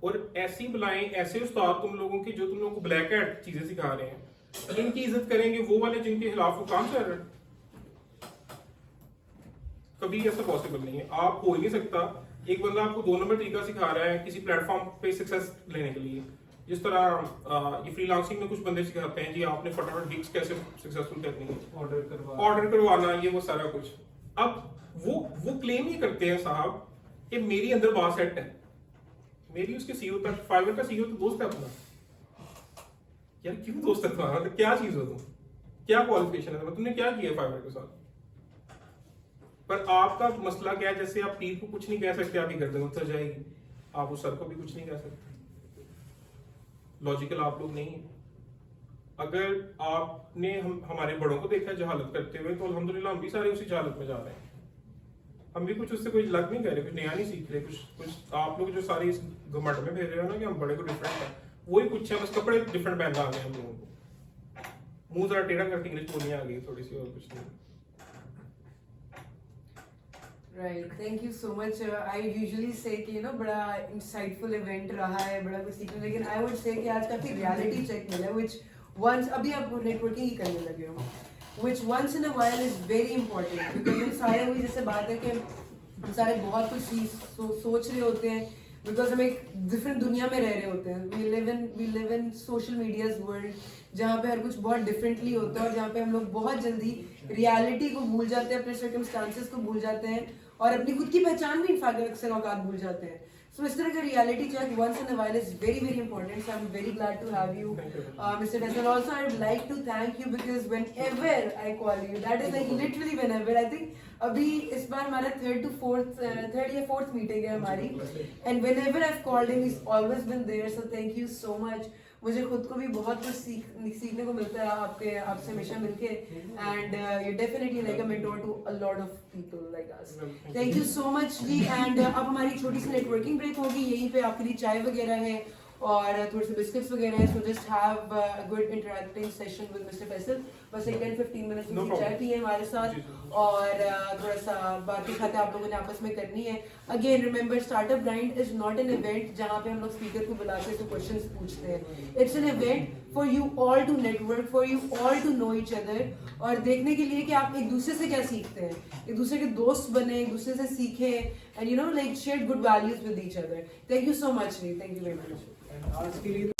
और ऐसी बुलाएं, ऐसे उस्ताद तुम लोगों की जो तुम लोगों को ब्लैक हैट चीजें सिखा रहे हैं, इनकी इज्जत करेंगे वो वाले जिनके खिलाफ वो काम कर रहे हैं? कभी ऐसा पॉसिबल नहीं है। आप हो ही नहीं सकता, एक बंदा आपको 2 नंबर तरीका सिखा रहा है किसी प्लेटफॉर्म पे सक्सेस लेने के लिए, जिस तरह ये फ्रीलांसिंग में कुछ बंदे सिखाते हैं जी आपने फटाफट गिग्स कैसे सक्सेसफुल करनी है, ऑर्डर करवाना, ये वो सारा कुछ। अब वो क्लेम ही करते हैं साहब कि मेरी अंदर बात सेट है, मेरी उसके सीईओ तक, फाइवर का सीईओ तो दोस्त है अपना। यार क्यों दोस्त है तुम्हारा? मतलब क्या चीज हो तुम, क्या क्वालिफिकेशन है, तुमने क्या किया फाइवर के साथ? पर आपका मसला क्या है, जैसे आप पीर को कुछ नहीं कह सकते, आपकी गर्दन उतर जाएगी, आप उस सर को भी कुछ नहीं कह सकते। लॉजिकल आप लोग नहीं है। अगर आपने हमारे बड़ों को देखा जहालत करते हुए, तो अल्हम्दुलिल्लाह हम भी सारे उसी जहालत में जा रहे हैं। हम भी कुछ उससे कोई लग नहीं कर रहे, कुछ नया नहीं सीख रहे, कुछ आप लोग जो सारे इस घमंड में भेज रहे हो ना कि हम बड़े को डिफरेंट है, वही कुछ है, बस कपड़े डिफरेंट पहनना आ गए हम लोगों को, मुंह जरा टेढ़ा करके इंग्लिश बोलनी आ गई थोड़ी सी, और कुछ नहीं। Right, thank you so much. I usually say कि बड़ा insightful event रहा है, बड़ा कुछ सीखने, लेकिन I would say कि आज काफी reality check मिला है, which once अभी आप networking ही करने लगे हो, which once in a while is very important, because हम सारे वही जैसे बात है कि हम सारे बहुत कुछ सोच रहे होते हैं, because हम एक different दुनिया में रह रहे होते हैं। We live in social media's world, जहाँ पे हर कुछ बहुत differently होता है और जहाँ पे हम लोग बहुत जल्दी reality को भूल जाते हैं, अपने circumstances को भूल जाते हैं और अपनी खुद की पहचान भी इनफैक्ट अक्सर औकात भूल जाते हैं। So इस तरह का reality check once in a while is very very important. So I'm very glad to have you, Mr. Faisal. Also, I would like to thank you because whenever I call you, that is like literally whenever. I think अभी इस बार हमारा third या fourth meeting है हमारी, and whenever I've called him, he's always been there. So thank you so much. मुझे खुद को भी बहुत कुछ सीखने को मिलता है आपसे हमेशा मिलके, and you're definitely like a mentor to a lot of people like us. Thank you so much ji. and अब हमारी छोटी सी नेटवर्किंग ब्रेक होगी, यहीं पे आपके लिए चाय वगैरह है और थोड़े से बिस्किट्स वगैरह है, so just have a good interacting session with Mr. Faisal। बस एक 10-15 मिनट No की चाय पिए हमारे साथ और थोड़ा सा बातें खाते आप लोगों ने आपस में करनी है। Again remember, startup grind is not an event जहाँ पे हम लोग स्पीकर को बुलाते हैं क्वेश्चंस पूछते हैं। It's an event for you all to network, for you all to know each other, और देखने के लिए कि आप एक दूसरे से क्या सीखते हैं, एक दूसरे के दोस्त बने, एक दूसरे से सीखें, and like share good values with each other. Thank you so much, Lee. Thank you very much. आज के लिए